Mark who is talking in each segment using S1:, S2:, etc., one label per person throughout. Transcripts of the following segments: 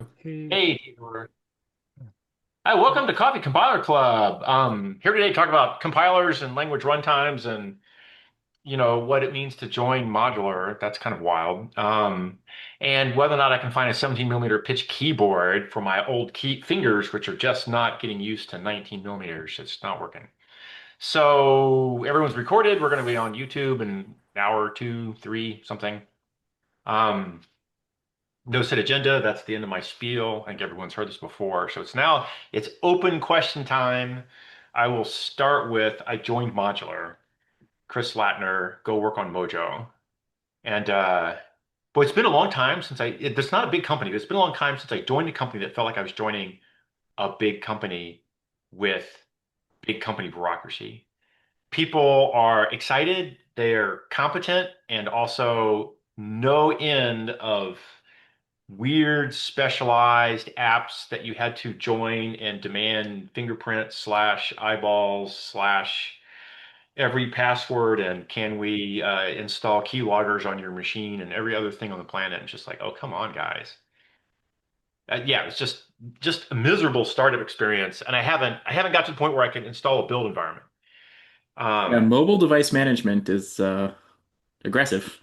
S1: Okay.
S2: Hey, Theodore. Hi, welcome to Coffee Compiler Club. Here today to talk about compilers and language runtimes and what it means to join modular. That's kind of wild. And whether or not I can find a 17 millimeter pitch keyboard for my old key fingers, which are just not getting used to 19 millimeters. It's not working. So everyone's recorded. We're going to be on YouTube in an hour, two, three, something. Um, No set agenda. That's the end of my spiel. I think everyone's heard this before. So it's open question time. I will start with I joined Modular. Chris Latner, go work on Mojo. And boy, it's been a long time since it's not a big company, but it's been a long time since I joined a company that felt like I was joining a big company with big company bureaucracy. People are excited, they're competent, and also no end of weird specialized apps that you had to join and demand fingerprints slash eyeballs slash every password and can we install keyloggers on your machine and every other thing on the planet. And just like, oh, come on, guys. Yeah, it's just a miserable startup experience, and I haven't got to the point where I can install a build environment.
S1: Yeah,
S2: Um,
S1: mobile device management is aggressive.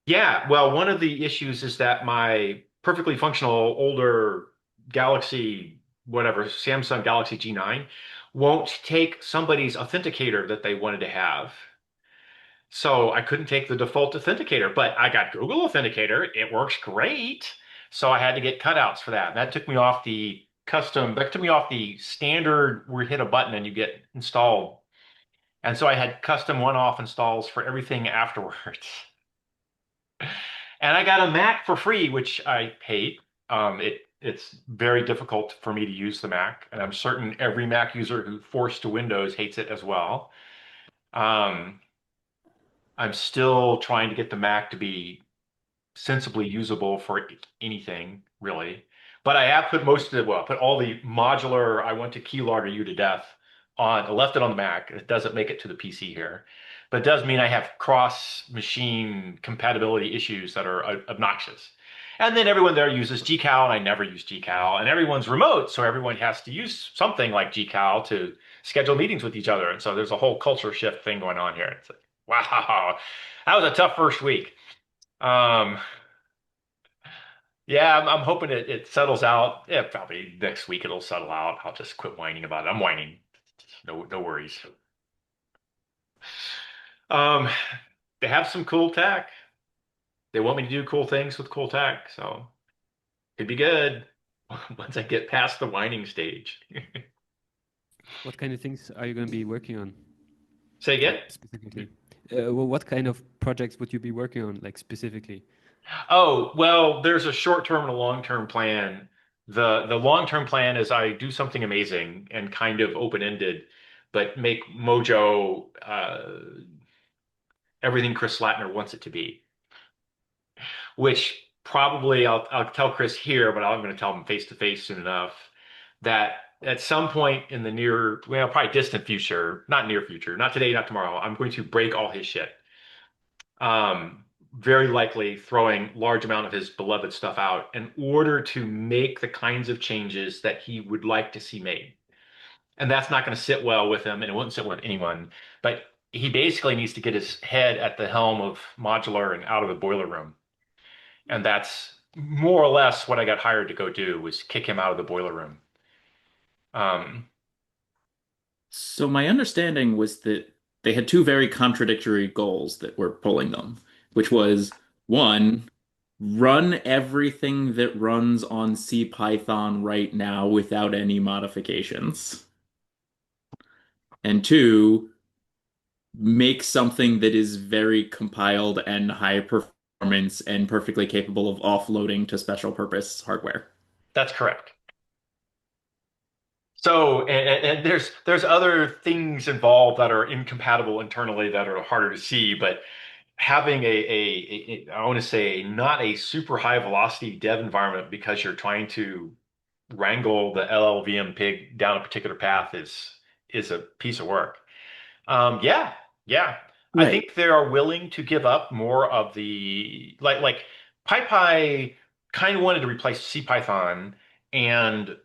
S2: Yeah, well, one of the issues is that my perfectly functional older Galaxy, whatever, Samsung Galaxy G9 won't take somebody's authenticator that they wanted to have. So I couldn't take the default authenticator, but I got Google Authenticator. It works great. So I had to get cutouts for that. That took me off the standard where you hit a button and you get installed. And so I had custom one-off installs for everything afterwards. And I got a Mac for free, which I hate. It's very difficult for me to use the Mac, and I'm certain every Mac user who forced to Windows hates it as well. Um, I'm still trying to get the Mac to be sensibly usable for anything, really. But I have put put all the modular, I want to keylogger you to death on, I left it on the Mac. It doesn't make it to the PC here. But it does mean I have cross-machine compatibility issues that are obnoxious. And then everyone there uses GCal, and I never use GCal. And everyone's remote, so everyone has to use something like GCal to schedule meetings with each other. And so there's a whole culture shift thing going on here. It's like, wow, that was a tough first week. Um, yeah, I'm hoping it settles out. Yeah, probably next week it'll settle out. I'll just quit whining about it. I'm whining. No worries. Um, they have some cool tech. They want me to do cool things with cool tech, so could be good once I get past the whining stage.
S1: What kind of things are you going to be working on,
S2: Say again?
S1: like specifically? Well, what kind of projects would you be working on, like specifically?
S2: Oh, well, there's a short-term and a long-term plan. The long-term plan is I do something amazing and kind of open-ended, but make Mojo everything Chris Slatner wants it to be. Which probably I'll tell Chris here, but I'm going to tell him face to face soon enough that at some point in the probably distant future, not near future, not today, not tomorrow, I'm going to break all his shit. Very likely throwing large amount of his beloved stuff out in order to make the kinds of changes that he would like to see made. And that's not going to sit well with him, and it wouldn't sit well with anyone. But he basically needs to get his head at the helm of modular and out of the boiler room. And that's more or less what I got hired to go do was kick him out of the boiler room. Um,
S1: So my understanding was that they had two very contradictory goals that were pulling them, which was one, run everything that runs on CPython right now without any modifications, and two, make something that is very compiled and high performance and perfectly capable of offloading to special purpose hardware.
S2: that's correct. So, and there's other things involved that are incompatible internally that are harder to see, but having I want to say not a super high velocity dev environment because you're trying to wrangle the LLVM pig down a particular path is a piece of work. Yeah, yeah. I
S1: Right.
S2: think they are willing to give up more of the like PyPy. kind of wanted to replace CPython, and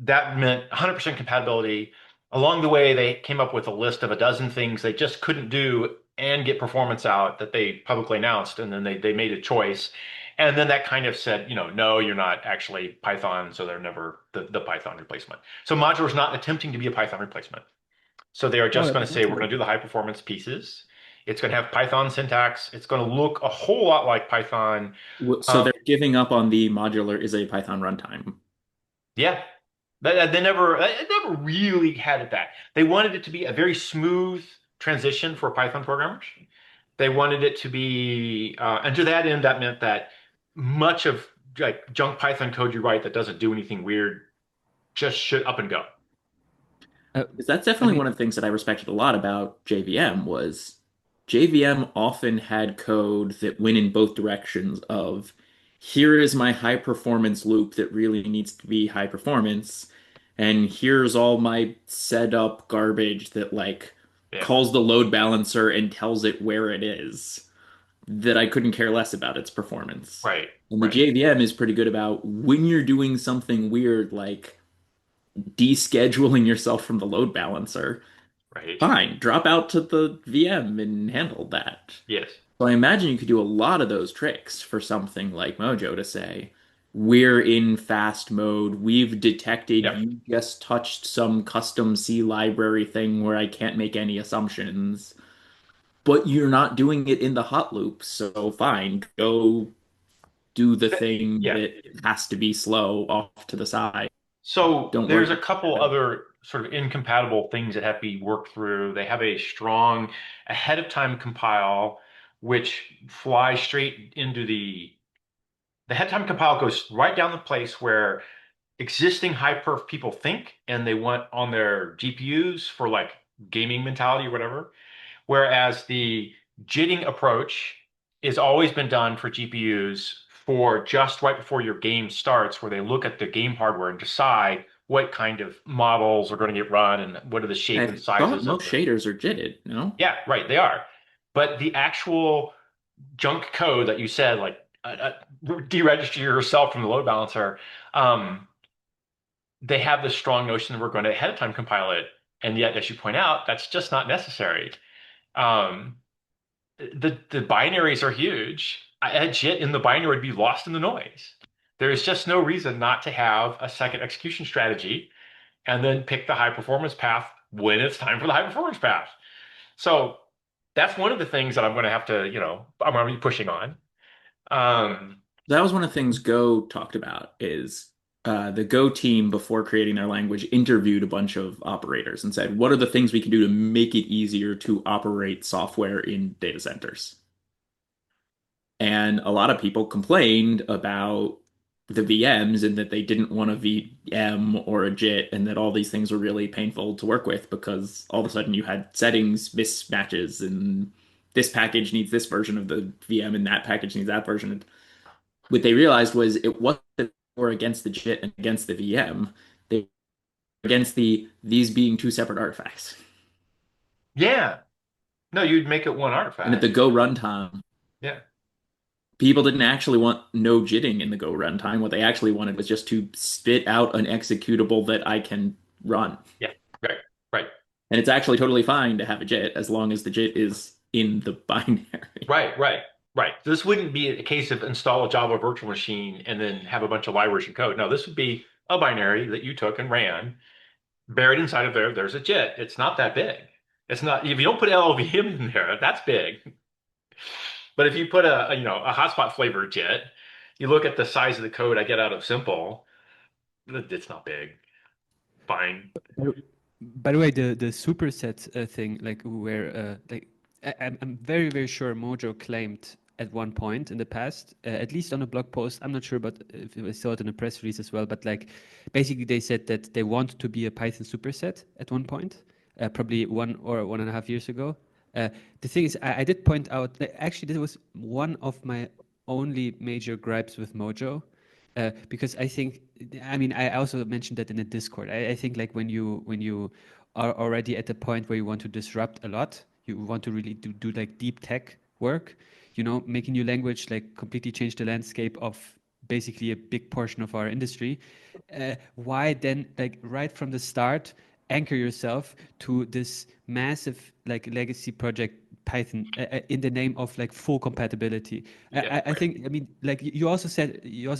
S2: that meant 100% compatibility. Along the way, they came up with a list of a dozen things they just couldn't do and get performance out that they publicly announced, and then they made a choice. And then that kind of said, no, you're not actually Python, so they're never the Python replacement. So Modular is not attempting to be a Python replacement. So they are
S1: Oh,
S2: just going to say,
S1: that's
S2: we're going
S1: good.
S2: to do the high performance pieces. It's going to have Python syntax. It's going to look a whole lot like Python.
S1: So
S2: Um,
S1: they're giving up on the modular is a Python runtime.
S2: yeah, they never really had it that. They wanted it to be a very smooth transition for Python programmers. They wanted it to be, and to that end, that meant that much of like junk Python code you write that doesn't do anything weird just should up and go.
S3: Uh,
S1: Because that's
S3: I
S1: definitely
S3: mean,
S1: one of the things that I respected a lot about JVM was JVM often had code that went in both directions of here is my high performance loop that really needs to be high performance, and here's all my setup garbage that like
S2: Yeah,
S1: calls the load balancer and tells it where it is that I couldn't care less about its performance.
S2: right,
S1: And the
S2: right,
S1: JVM is pretty good about when you're doing something weird like descheduling yourself from the load balancer.
S2: right.
S1: Fine, drop out to the VM and handle that.
S2: Yes.
S1: So I imagine you could do a lot of those tricks for something like Mojo to say, we're in fast mode. We've detected
S2: Yep.
S1: you just touched some custom C library thing where I can't make any assumptions, but you're not doing it in the hot loop. So fine, go do the thing
S2: Yeah.
S1: that has to be slow off to the side.
S2: So
S1: Don't
S2: there's
S1: worry
S2: a couple
S1: about it.
S2: other sort of incompatible things that have to be worked through. They have a strong ahead of time compile, which flies straight into the head time compile goes right down the place where existing high perf people think and they want on their GPUs for like gaming mentality or whatever. Whereas the jitting approach has always been done for GPUs for just right before your game starts, where they look at the game hardware and decide what kind of models are going to get run and what are the shape
S1: I
S2: and
S1: thought
S2: sizes of
S1: most
S2: the.
S1: shaders are JITted, no?
S2: Yeah, right, they are. But the actual junk code that you said, like deregister yourself from the load balancer, um, they have this strong notion that we're going to ahead of time compile it. And yet, as you point out, that's just not necessary. Um, the binaries are huge. A JIT in the binary would be lost in the noise. There is just no reason not to have a second execution strategy and then pick the high performance path when it's time for the high performance path. So that's one of the things that I'm going to have to, I'm going to be pushing on. Um,
S1: That was one of the things Go talked about is the Go team before creating their language interviewed a bunch of operators and said, what are the things we can do to make it easier to operate software in data centers? And a lot of people complained about the VMs and that they didn't want a VM or a JIT and that all these things were really painful to work with because all of a sudden you had settings mismatches and this package needs this version of the VM and that package needs that version. What they realized was it wasn't that they were against the JIT and against the VM. They were against these being two separate artifacts.
S2: yeah, no, you'd make it one
S1: And at the
S2: artifact.
S1: Go runtime,
S2: Yeah,
S1: people didn't actually want no jitting in the Go runtime. What they actually wanted was just to spit out an executable that I can run.
S2: yeah, right, right.
S1: And it's actually totally fine to have a JIT as long as the JIT is in the binary.
S2: Right, right, right. This wouldn't be a case of install a Java virtual machine and then have a bunch of libraries and code. No, this would be a binary that you took and ran. Buried inside of there, there's a JIT. It's not that big. It's not, if you don't put LLVM in there, that's big. But if you put a hotspot flavored JIT, you look at the size of the code I get out of simple, it's not big. Fine.
S3: by the by the way, the superset thing, like where I'm very very sure Mojo claimed at one point in the past, at least on a blog post. I'm not sure, but if I saw it in a press release as well. But like, basically, they said that they want to be a Python superset at one point, probably 1 or 1.5 years ago. The thing is, I did point out that actually this was one of my only major gripes with Mojo, because I think, I mean, I also mentioned that in the Discord. I think like when you are already at the point where you want to disrupt a lot, you want to really do like deep tech work, making new language like completely change the landscape of basically a big portion of our industry, why then, like right from the start, anchor yourself to this massive like legacy project Python in the name of like full compatibility?
S2: Yeah,
S3: I
S2: right.
S3: think, I mean, like you also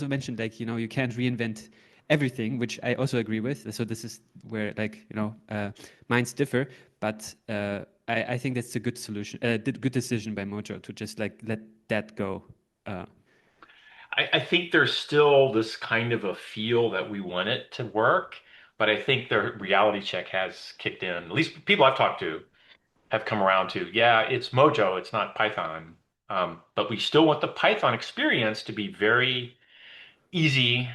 S3: mentioned, like, you can't reinvent everything, which I also agree with. So this is where, like, minds differ, but I think that's a good solution, good decision by Mojo to just like let that go. Uh,
S2: I think there's still this kind of a feel that we want it to work, but I think the reality check has kicked in. At least people I've talked to have come around to, yeah, it's Mojo, it's not Python. But we still want the Python experience to be very easy,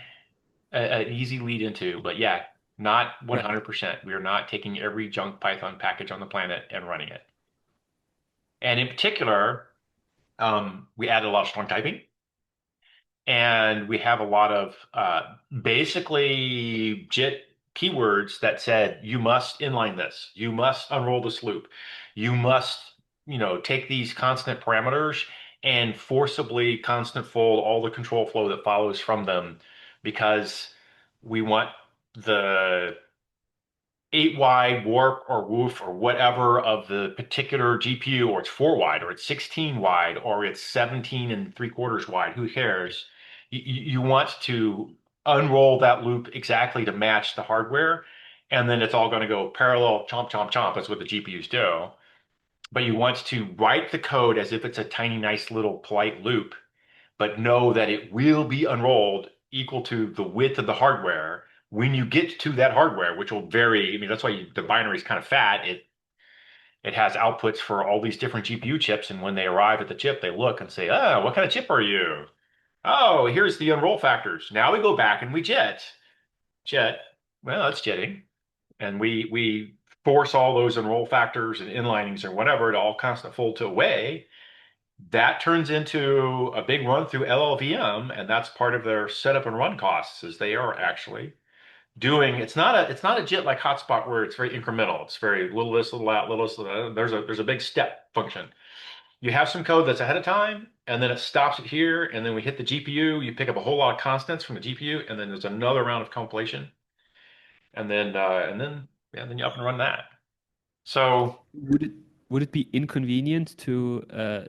S2: an easy lead into. But yeah, not
S3: right.
S2: 100%. We are not taking every junk Python package on the planet and running it. And in particular, we added a lot of strong typing. And we have a lot of basically JIT keywords that said, you must inline this, you must unroll this loop, you must, take these constant parameters and forcibly constant fold all the control flow that follows from them because we want the 8 wide warp or woof or whatever of the particular GPU, or it's 4 wide, or it's 16 wide, or it's 17 and 3/4 wide. Who cares? You want to unroll that loop exactly to match the hardware, and then it's all going to go parallel, chomp, chomp, chomp. That's what the GPUs do. But you want to write the code as if it's a tiny, nice little polite loop, but know that it will be unrolled equal to the width of the hardware when you get to that hardware, which will vary. I mean, that's why the binary is kind of fat. It has outputs for all these different GPU chips, and when they arrive at the chip, they look and say, "Ah, what kind of chip are you? Oh, here's the unroll factors." Now we go back and we jet. Well, that's jetting, and we force all those unroll factors and inlinings or whatever to all constant fold to away. That turns into a big run through LLVM, and that's part of their setup and run costs, is they are actually doing, it's not a JIT like hotspot where it's very incremental. It's very little this, little that, little this, little that. There's a big step function. You have some code that's ahead of time, and then it stops it here, and then we hit the GPU, you pick up a whole lot of constants from the GPU, and then there's another round of compilation, and then yeah, then you up and run that. So
S3: Would it would it be inconvenient to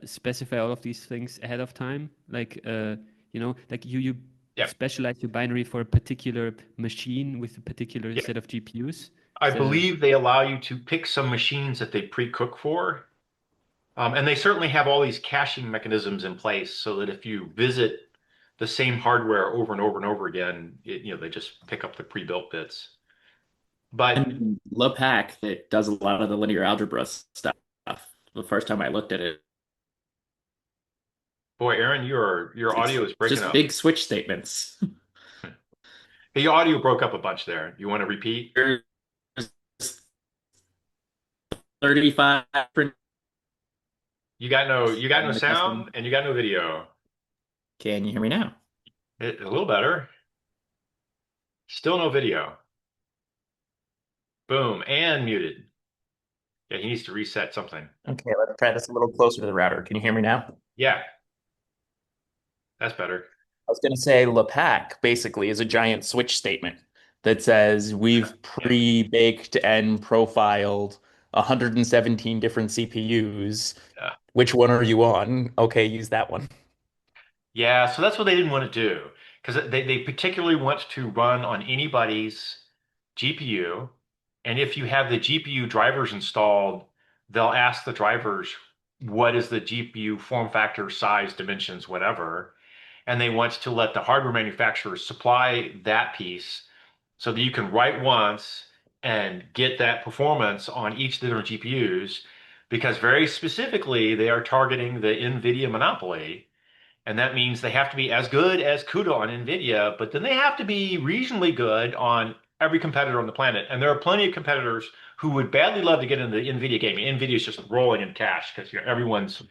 S3: specify all of these things ahead of time? Like, like you
S2: yeah,
S3: specialize your binary for a particular machine with a particular
S2: yeah.
S3: set of GPUs.
S2: I
S3: Is that a
S2: believe they allow you to pick some machines that they pre-cook for. And they certainly have all these caching mechanisms in place so that if you visit the same hardware over and over and over again, they just pick up the pre-built bits. But
S1: And LPACK that does a lot of the linear algebra stuff. The first time I looked at it,
S2: boy, Aaron, your
S1: it's
S2: audio is breaking
S1: just
S2: up.
S1: big switch statements.
S2: Hey, your audio broke up a bunch there. You want to repeat?
S1: There's 35 print
S2: You got no
S1: in the
S2: sound
S1: custom.
S2: and you got no video.
S1: Can you hear me now?
S2: A little better. Still no video. Boom, and muted. Yeah, he needs to reset something.
S1: Okay, let's try this a little closer to the router. Can you hear me now?
S2: Yeah, that's better.
S1: I was going to say LPACK basically is a giant switch statement that says we've
S2: Yeah.
S1: pre-baked and profiled 117 different CPUs.
S2: Yeah.
S1: Which one are you on? Okay, use that one.
S2: Yeah, so that's what they didn't want to do because they particularly want to run on anybody's GPU. And if you have the GPU drivers installed, they'll ask the drivers, what is the GPU form factor, size, dimensions, whatever. And they want to let the hardware manufacturers supply that piece so that you can write once and get that performance on each of the different GPUs because very specifically they are targeting the NVIDIA monopoly. And that means they have to be as good as Cuda on NVIDIA, but then they have to be reasonably good on every competitor on the planet. And there are plenty of competitors who would badly love to get into the NVIDIA game. NVIDIA is just rolling in cash because everyone's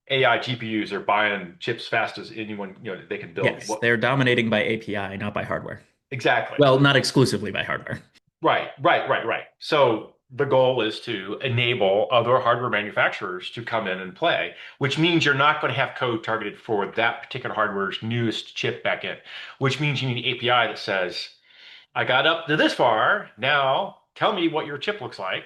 S2: AI GPUs are buying chips fast as anyone they can build.
S1: Yes,
S2: What
S1: they're dominating by API, not by hardware.
S2: exactly?
S1: Well, not exclusively by hardware.
S2: Right, right, right, right. So the goal is to enable other hardware manufacturers to come in and play, which means you're not going to have code targeted for that particular hardware's newest chip backend, which means you need an API that says, I got up to this far. Now tell me what your chip looks like.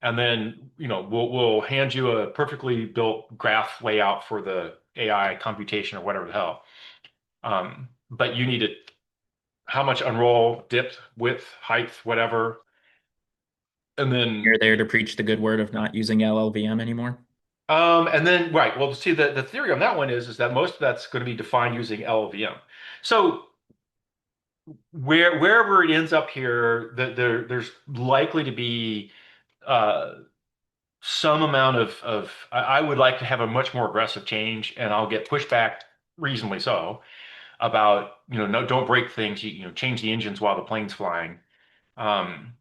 S2: And then, we'll hand you a perfectly built graph layout for the AI computation or whatever the hell. But you need it, how much unroll, depth, width, height, whatever. And
S1: You're
S2: then
S1: there to preach the good word of not using LLVM anymore.
S2: right. Well, see, the theory on that one is that most of that's going to be defined using LLVM. So wherever it ends up here, there's likely to be uh, some amount of I would like to have a much more aggressive change, and I'll get pushback reasonably so about, no, don't break things, change the engines while the plane's flying. Um,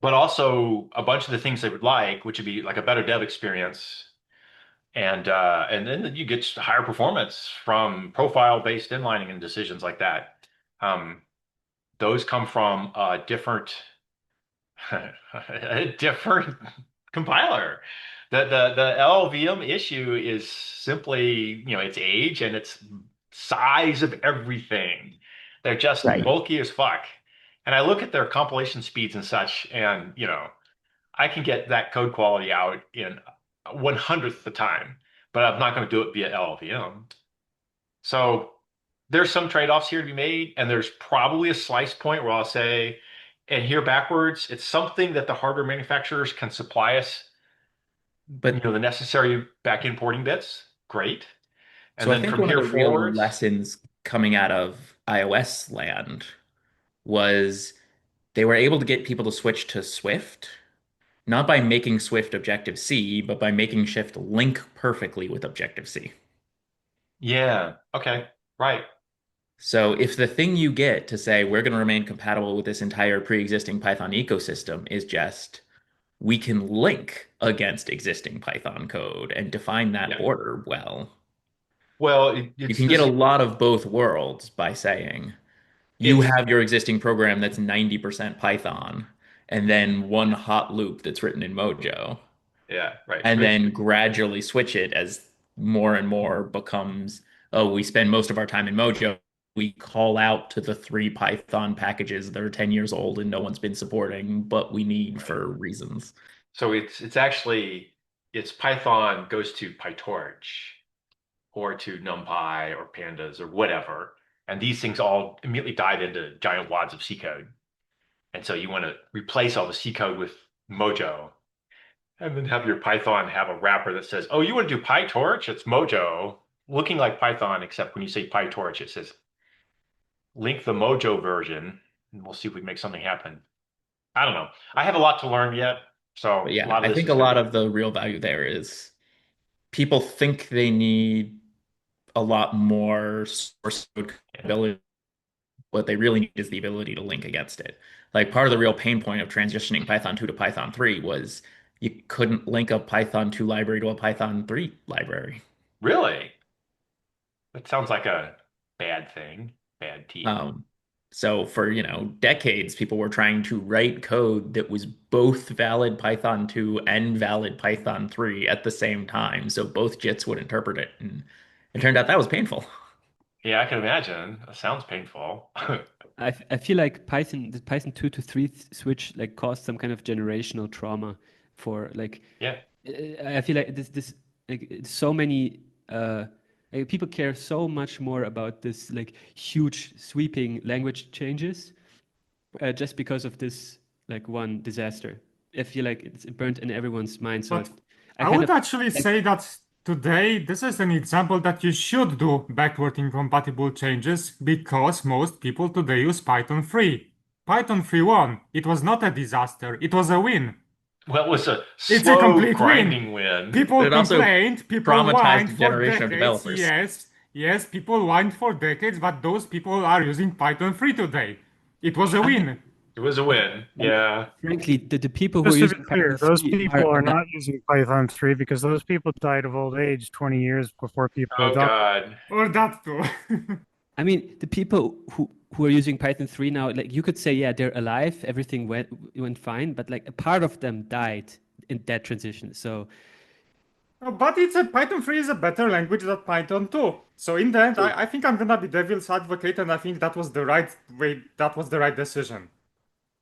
S2: but also a bunch of the things they would like, which would be like a better dev experience. And then you get higher performance from profile-based inlining and decisions like that. Those come from a different a different compiler. The LLVM issue is simply, its age and its size of everything. They're just
S1: Right.
S2: bulky as fuck. And I look at their compilation speeds and such, and I can get that code quality out in 1/100th the time, but I'm not going to do it via LLVM. So there's some trade-offs here to be made, and there's probably a slice point where I'll say, and here backwards, it's something that the hardware manufacturers can supply us,
S1: But
S2: the necessary back importing bits. Great. And
S1: so I
S2: then
S1: think
S2: from
S1: one of
S2: here
S1: the real
S2: forwards,
S1: lessons coming out of iOS land was they were able to get people to switch to Swift, not by making Swift Objective-C, but by making Swift link perfectly with Objective-C.
S2: yeah, okay, right.
S1: So if the thing you get to say we're going to remain compatible with this entire pre-existing Python ecosystem is just we can link against existing Python code and define that
S2: Yeah.
S1: border well,
S2: Well,
S1: you
S2: it's
S1: can get a
S2: this,
S1: lot of both worlds by saying you
S2: it's
S1: have your existing program that's 90% Python and then one hot loop that's written in Mojo,
S2: yeah, right.
S1: and then gradually switch it as more and more becomes, oh, we spend most of our time in Mojo. We call out to the three Python packages that are 10 years old and no one's been supporting, but we need
S2: Right.
S1: for reasons.
S2: So it's actually it's Python goes to PyTorch or to NumPy or Pandas or whatever, and these things all immediately dive into giant wads of C code. And so you want to replace all the C code with Mojo, and then have your Python have a wrapper that says, "Oh, you want to do PyTorch? It's Mojo, looking like Python, except when you say PyTorch, it says link the Mojo version, and we'll see if we can make something happen." I don't know. I have a lot to learn yet,
S1: But
S2: so a
S1: yeah,
S2: lot of
S1: I
S2: this
S1: think
S2: is
S1: a
S2: going to
S1: lot
S2: be
S1: of the real value there is people think they need a lot more source code
S2: yeah.
S1: ability. What they really need is the ability to link against it. Like part of the real pain point of transitioning Python 2 to Python 3 was you couldn't link a Python 2 library to a Python 3 library.
S2: Really. That sounds like a bad thing, bad teeth.
S1: Um, so for, decades, people were trying to write code that was both valid Python 2 and valid Python 3 at the same time, so both JITs would interpret it. And it turned out that was painful.
S2: Yeah, I can imagine. That sounds painful.
S3: I feel like the Python 2 to 3 switch like caused some kind of generational trauma for like
S2: Yeah.
S3: I feel like this like so many like, people care so much more about this like huge sweeping language changes just because of this like one disaster. I feel like it's burnt in everyone's mind. So
S4: But
S3: I
S4: I
S3: kind
S4: would
S3: of
S4: actually
S3: like
S4: say that today this is an example that you should do backward incompatible changes because most people today use Python 3. Python 3.1, it was not a disaster, it was a win.
S2: Well, it was a
S4: It's a
S2: slow
S4: complete win.
S2: grinding win.
S4: People
S1: But it also
S4: complained, people
S1: traumatized
S4: whined
S1: a
S4: for
S1: generation of
S4: decades.
S1: developers.
S4: Yes, yes, people whined for decades, but those people are using Python 3 today. It was a
S3: I
S4: win.
S2: It was a win.
S3: and
S2: Yeah.
S3: frankly the people who are
S5: Just to be
S3: using Python
S5: clear, those
S3: 3
S5: people
S3: are
S5: are
S3: not.
S5: not using Python 3 because those people died of old age 20 years before people
S2: Oh
S5: adopted.
S2: God.
S4: Or that too.
S3: I mean, the people who are using Python 3 now, like you could say, yeah, they're alive, everything went fine, but like a part of them died in that transition. So
S4: Oh, but it's a Python 3 is a better language than Python 2. So in the end,
S2: True.
S4: I think I'm gonna be devil's advocate, and I think that was the right way, that was the right decision.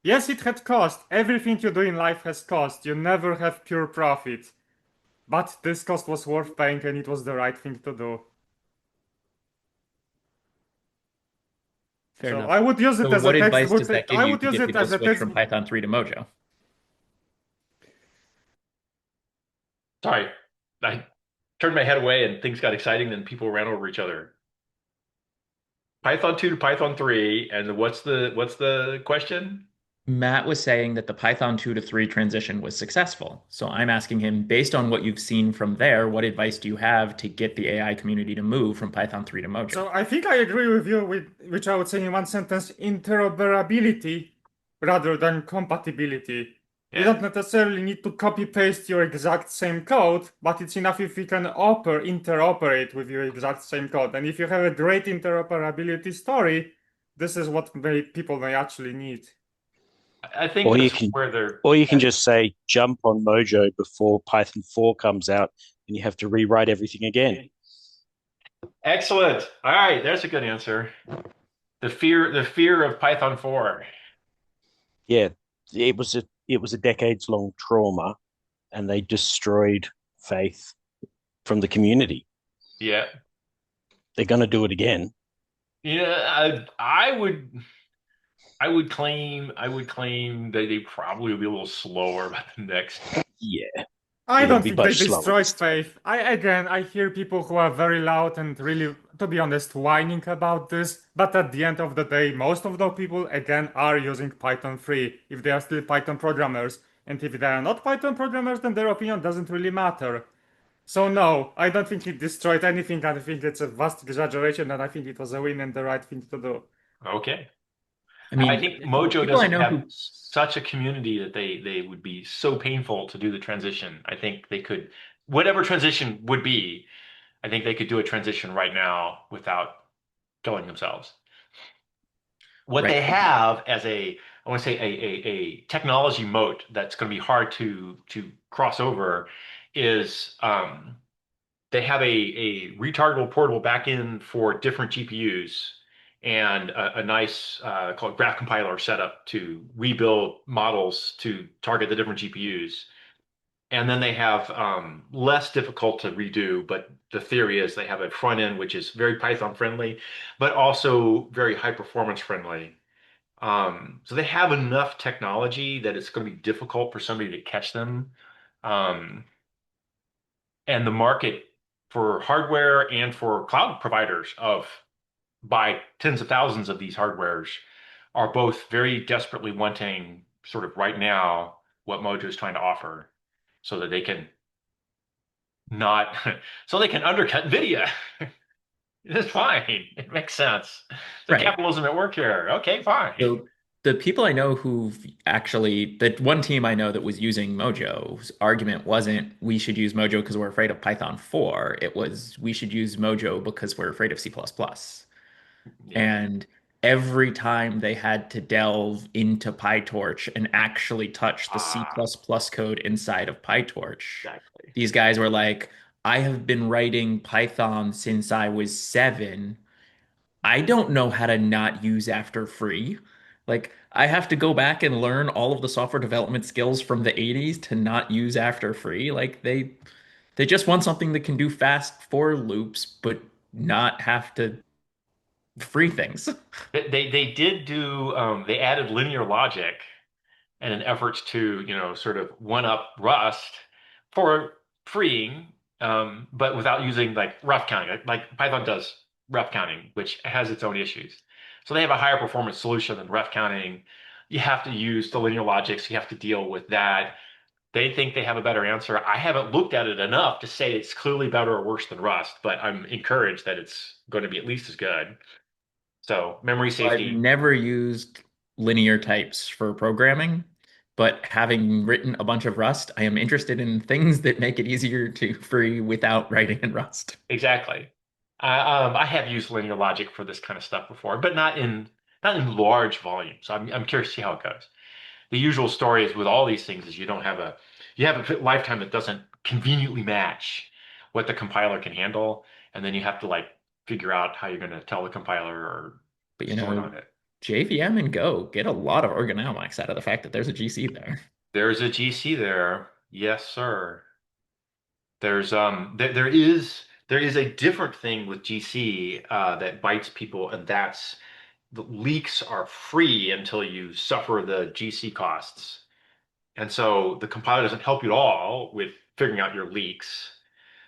S4: Yes, it had cost. Everything you do in life has cost. You never have pure profit. But this cost was worth paying, and it was the right thing to do.
S3: fair
S4: So
S3: enough.
S4: I would use it
S1: So
S4: as a
S1: what advice
S4: textbook.
S1: does that give
S4: I
S1: you
S4: would
S1: to
S4: use
S1: get
S4: it
S1: people
S4: as
S1: to
S4: a
S1: switch from
S4: textbook.
S1: Python 3 to Mojo?
S2: Sorry, I turned my head away and things got exciting, then people ran over each other. Python 2 to Python 3, and what's the question?
S1: Matt was saying that the Python 2 to 3 transition was successful. So I'm asking him, based on what you've seen from there, what advice do you have to get the AI community to move from Python 3 to Mojo?
S4: So I think I agree with you with which I would say in one sentence interoperability rather than compatibility. You
S2: Yeah.
S4: don't necessarily need to copy paste your exact same code, but it's enough if you can interoperate with your exact same code. And if you have a great interoperability story, this is what people may actually need.
S2: I think
S6: Or you
S2: that's
S6: can
S2: where they're
S6: or you can
S2: headed.
S6: just say jump on Mojo before Python 4 comes out and you have to rewrite everything again.
S2: Excellent. All right, there's a good answer. The fear of Python 4.
S6: Yeah, it was a decades long trauma and they destroyed faith from the community.
S2: Yeah.
S6: They're going to do it again.
S2: Yeah, I would claim that they probably will be a little slower about the next.
S6: Yeah,
S4: I
S6: it'll
S4: don't
S6: be
S4: think they
S6: much slower
S4: destroyed
S6: this time.
S4: faith. I hear people who are very loud and really, to be honest, whining about this. But at the end of the day, most of those people, again, are using Python 3 if they are still Python programmers. And if they are not Python programmers, then their opinion doesn't really matter. So no, I don't think it destroyed anything. I think it's a vast exaggeration, and I think it was a win and the right thing to do.
S2: Okay.
S1: I
S2: I
S1: mean,
S2: think
S1: the
S2: Mojo
S1: people I
S2: doesn't
S1: know
S2: have
S1: who,
S2: such a community that they would be so painful to do the transition. I think they could, whatever transition would be, I think they could do a transition right now without killing themselves. What they
S1: right,
S2: have as I want to say a technology moat that's going to be hard to cross over is they have a retargetable portable backend for different GPUs and a nice called graph compiler setup to rebuild models to target the different GPUs. And then they have less difficult to redo, but the theory is they have a front end which is very Python friendly, but also very high performance friendly. So they have enough technology that it's going to be difficult for somebody to catch them. Um, and the market for hardware and for cloud providers of buy tens of thousands of these hardwares are both very desperately wanting sort of right now what Mojo is trying to offer so that they can not so they can undercut nvidia. It's fine. It makes sense. The
S1: right.
S2: capitalism at work here. Okay, fine.
S1: So the people I know who've actually, the one team I know that was using Mojo's argument wasn't we should use Mojo because we're afraid of Python 4. It was we should use Mojo because we're afraid of C++.
S2: Yeah.
S1: And every time they had to delve into PyTorch and actually touch the C++
S2: Ah,
S1: code inside of PyTorch,
S2: exactly.
S1: these guys were like, I have been writing Python since I was 7. I don't know how to not use after free. Like, I have to go back and learn all of the software development skills from the 80s to not use after free. Like, they just want something that can do fast for loops, but not have to free things.
S2: They did do they added linear logic in an effort to, sort of one up Rust for freeing, but without using like rough counting. Like Python does rough counting, which has its own issues. So they have a higher performance solution than rough counting. You have to use the linear logic, so you have to deal with that. They think they have a better answer. I haven't looked at it enough to say it's clearly better or worse than Rust, but I'm encouraged that it's going to be at least as good. So memory
S1: I've
S2: safety.
S1: never used linear types for programming, but having written a bunch of Rust, I am interested in things that make it easier to free without writing in Rust.
S2: Exactly. I have used linear logic for this kind of stuff before, but not in large volumes. I'm curious to see how it goes. The usual story is with all these things is you have a lifetime that doesn't conveniently match what the compiler can handle, and then you have to like figure out how you're going to tell the compiler or
S1: But
S2: sort on it.
S1: JVM and Go get a lot of ergonomics out of the fact that there's a GC there.
S2: There's a GC there. Yes, sir. There is a different thing with GC that bites people, and that's the leaks are free until you suffer the GC costs. And so the compiler doesn't help you at all with figuring out your leaks.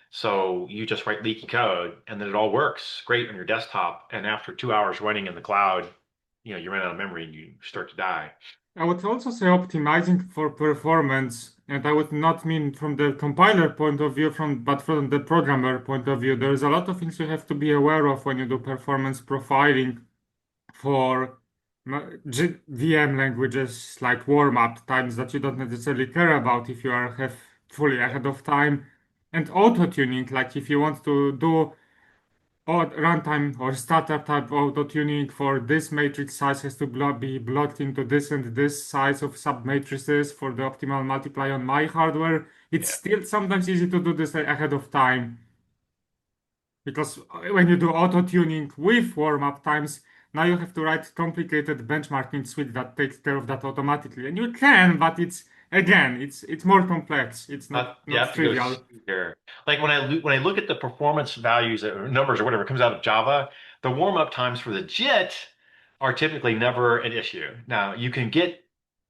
S2: So you just write leaky code, and then it all works great on your desktop. And after 2 hours running in the cloud, you run out of memory and you start to die.
S4: I would also say optimizing for performance, and I would not mean from the compiler point of view, but from the programmer point of view. There's a lot of things you have to be aware of when you do performance profiling for VM languages like warm-up times that you don't necessarily care about if you have fully ahead of time, and auto-tuning, like if you want to do or runtime or startup type auto tuning for this matrix size has to be blocked into this and this size of submatrices for the optimal multiply on my hardware. It's
S2: Yeah.
S4: still sometimes easy to do this ahead of time because when you do auto tuning with warm up times, now you have to write complicated benchmarking suite that takes care of that automatically. And you can, but it's more complex. It's
S2: You
S4: not
S2: have to go
S4: trivial.
S2: there. Like when I look at the performance values or numbers or whatever comes out of Java, the warm-up times for the JIT are typically never an issue. Now you can get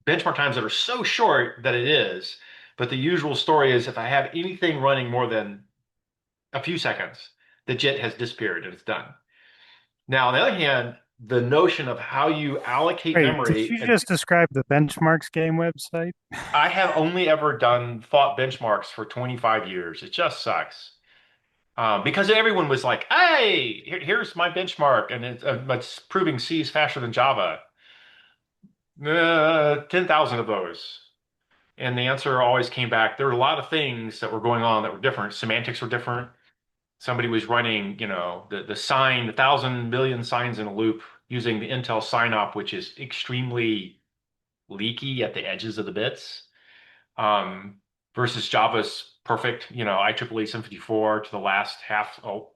S2: benchmark times that are so short that it is, but the usual story is if I have anything running more than a few seconds, the JIT has disappeared and it's done. Now, on the other hand, the notion of how you allocate
S5: Wait, did
S2: memory,
S5: you just describe the benchmarks game website?
S2: I have only ever done thought benchmarks for 25 years. It just sucks. Because everyone was like, "Hey, here's my benchmark, and it's proving C is faster than Java." 10,000 of those, and the answer always came back. There were a lot of things that were going on that were different. Semantics were different. Somebody was running, the sign, 1,000 billion signs in a loop using the Intel sign-op, which is extremely leaky at the edges of the bits, um, versus Java's perfect, IEEE 754 to the last half. Oh,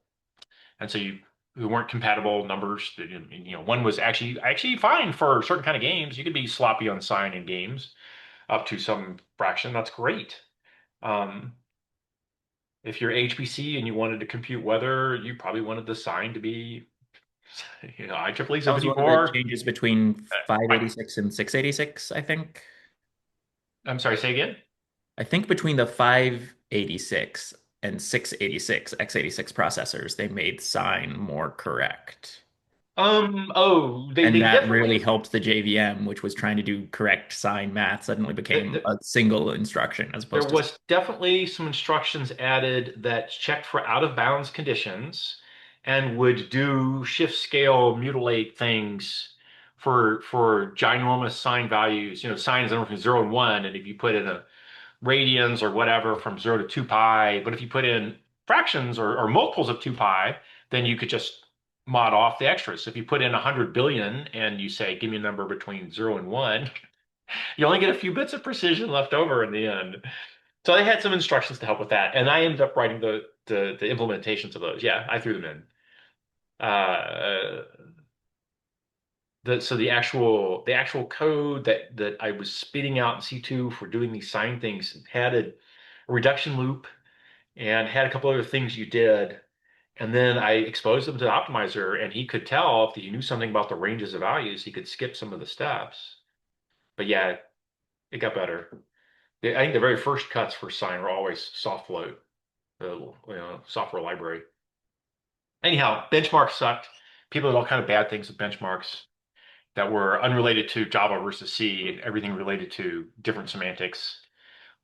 S2: and so we weren't compatible numbers. One was actually fine for certain kind of games. You could be sloppy on sign in games up to some fraction. That's great. Um, if you're HPC and you wanted to compute weather, you probably wanted the sign to be, IEEE
S1: That was one of the
S2: 754.
S1: changes between
S2: Fine.
S1: 586 and 686, I think.
S2: I'm sorry, say again?
S1: I think between the 586 and 686 x86 processors, they made sign more correct.
S2: Oh, they,
S1: And
S2: they
S1: that really
S2: definitely,
S1: helped the JVM, which was trying to do correct sign math, suddenly became
S2: th-
S1: a single instruction as
S2: There
S1: opposed to.
S2: was definitely some instructions added that checked for out of bounds conditions and would do shift scale mutilate things for ginormous sign values. Signs are from 0 and 1, and if you put in a radians or whatever from 0 to 2 pi, but if you put in fractions or multiples of 2 pi, then you could just mod off the extras. So if you put in 100 billion and you say, give me a number between 0 and 1, you only get a few bits of precision left over in the end. So they had some instructions to help with that, and I ended up writing the implementations of those. Yeah, I threw them in. Uh, so the actual code that I was spitting out in C2 for doing these sign things had a reduction loop and had a couple other things you did. And then I exposed them to the optimizer, and he could tell if you knew something about the ranges of values, he could skip some of the steps. But yeah, it got better. I think the very first cuts for sign were always soft float, the software library. Anyhow, benchmarks sucked. People did all kind of bad things with benchmarks that were unrelated to Java versus C and everything related to different semantics.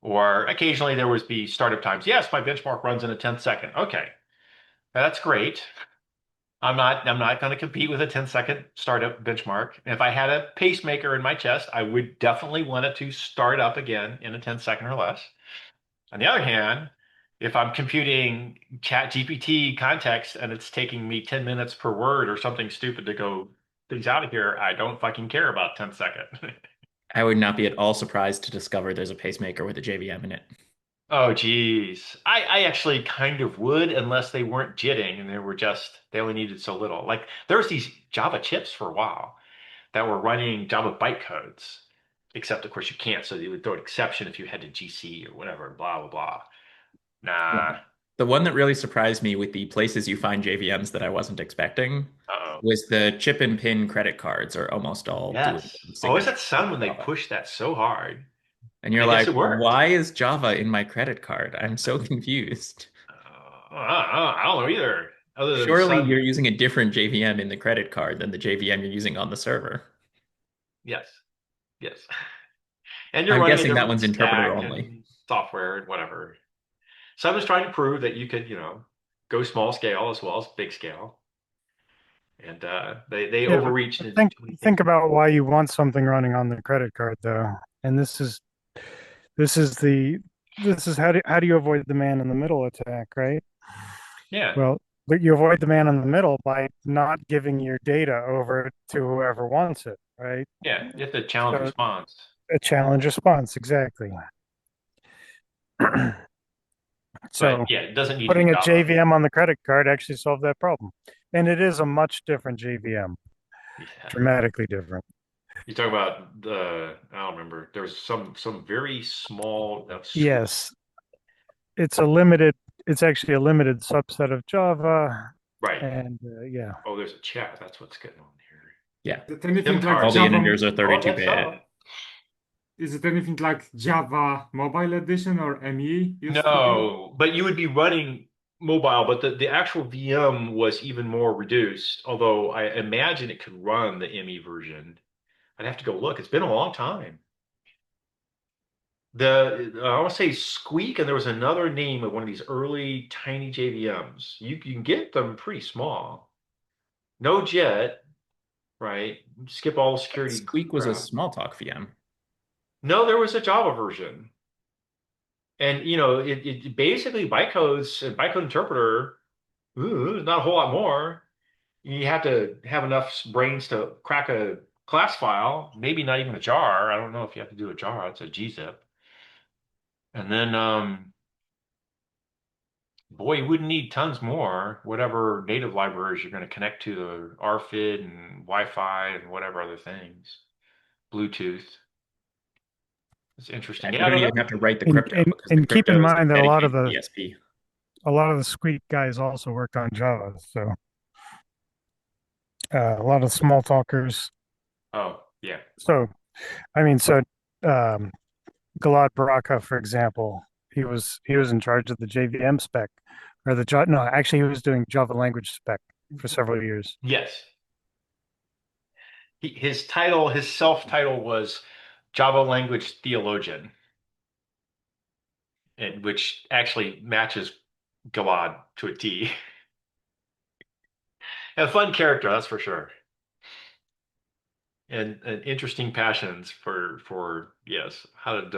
S2: Or occasionally there was be startup times. Yes, my benchmark runs in a 10th second. Okay, that's great. I'm not going to compete with a 10-second startup benchmark. If I had a pacemaker in my chest, I would definitely want it to start up again in a 10 second or less. On the other hand, If I'm computing chat GPT context and it's taking me 10 minutes per word or something stupid to go things out of here, I don't fucking care about 10 second.
S1: I would not be at all surprised to discover there's a pacemaker with a JVM in it.
S2: Oh, geez. I actually kind of would unless they weren't jitting and they were just, they only needed so little. Like there was these Java chips for a while that were running Java bytecodes, except of course you can't. So they would throw an exception if you had to GC or whatever, blah, blah, blah.
S1: Yeah.
S2: Nah.
S1: The one that really surprised me with the places you find JVMs that I wasn't expecting
S2: Uh-oh.
S1: was the chip and pin credit cards are almost all doing
S2: Yes. Always
S1: signature
S2: that sound when they
S1: Java.
S2: push that so hard.
S1: And
S2: And
S1: you're
S2: I guess
S1: like,
S2: it worked.
S1: why is Java in my credit card? I'm so confused.
S2: I don't know either. Other than
S1: Surely you're
S2: sudden,
S1: using a different JVM in the credit card than the JVM you're using on the server.
S2: yes, yes. And you're
S1: I'm
S2: running a
S1: guessing that
S2: different
S1: one's interpreter
S2: stack
S1: only.
S2: and software and whatever. So I was trying to prove that you could, go small scale as well as big scale. And they
S5: Yeah, but
S2: overreached and did
S5: think
S2: too many
S5: think
S2: things.
S5: about why you want something running on the credit card though. And this is the this is how do you avoid the man in the middle attack, right?
S2: Yeah,
S5: Well, but you avoid the man in the middle by not giving your data over to whoever wants it, right?
S2: yeah. You have to challenge
S5: So
S2: response.
S5: a challenge response, exactly.
S2: But
S5: So
S2: yeah, it doesn't need to be
S5: putting a
S2: Java.
S5: JVM on the credit card actually solved that problem. And it is a much different JVM,
S2: Yeah.
S5: dramatically different.
S2: You talk about the, I don't remember. There was some very small squeak.
S5: Yes, it's a limited, it's actually a limited subset of Java.
S2: Right.
S5: And yeah,
S2: Oh, there's a chat. That's what's going on here.
S1: Yeah.
S4: Is it anything
S2: Tim
S4: like
S1: All
S2: card.
S1: the
S4: Java?
S1: integers are
S2: Oh, I guess
S1: 32-bit.
S2: so.
S4: Is it anything like Java Mobile Edition or ME used to be?
S2: No, but you would be running mobile, but the actual VM was even more reduced, although I imagine it could run the ME version. I'd have to go look. It's been a long time. I want to say Squeak, and there was another name of one of these early tiny JVMs. You can get them pretty small. No JIT, right? Skip all the security
S1: Squeak was a
S2: crap.
S1: Smalltalk VM.
S2: No, there was a Java version. And it basically bytecodes and bytecode interpreter, not a whole lot more. You have to have enough brains to crack a class file, maybe not even a jar. I don't know if you have to do a jar, it's a gzip. And then boy, you wouldn't need tons more, whatever native libraries you're going to connect to the RFID and Wi-Fi and whatever other things. Bluetooth. It's interesting.
S1: You
S2: Yeah,
S1: don't
S2: no,
S1: even have to write the
S5: and
S1: crypto
S5: and
S1: because the
S5: and keep in
S1: crypto is a
S5: mind that
S1: dedicated DSP.
S5: a lot of the Squeak guys also worked on Java. So a lot of small talkers.
S2: oh, yeah.
S5: So I mean, so um, Gilad Baraka, for example, he was in charge of the JVM spec, or the no, actually he was doing Java language spec for several years.
S2: Yes. His self-title was Java Language Theologian, and which actually matches Gilad to a T. A fun character, that's for sure. And interesting passions for yes, how to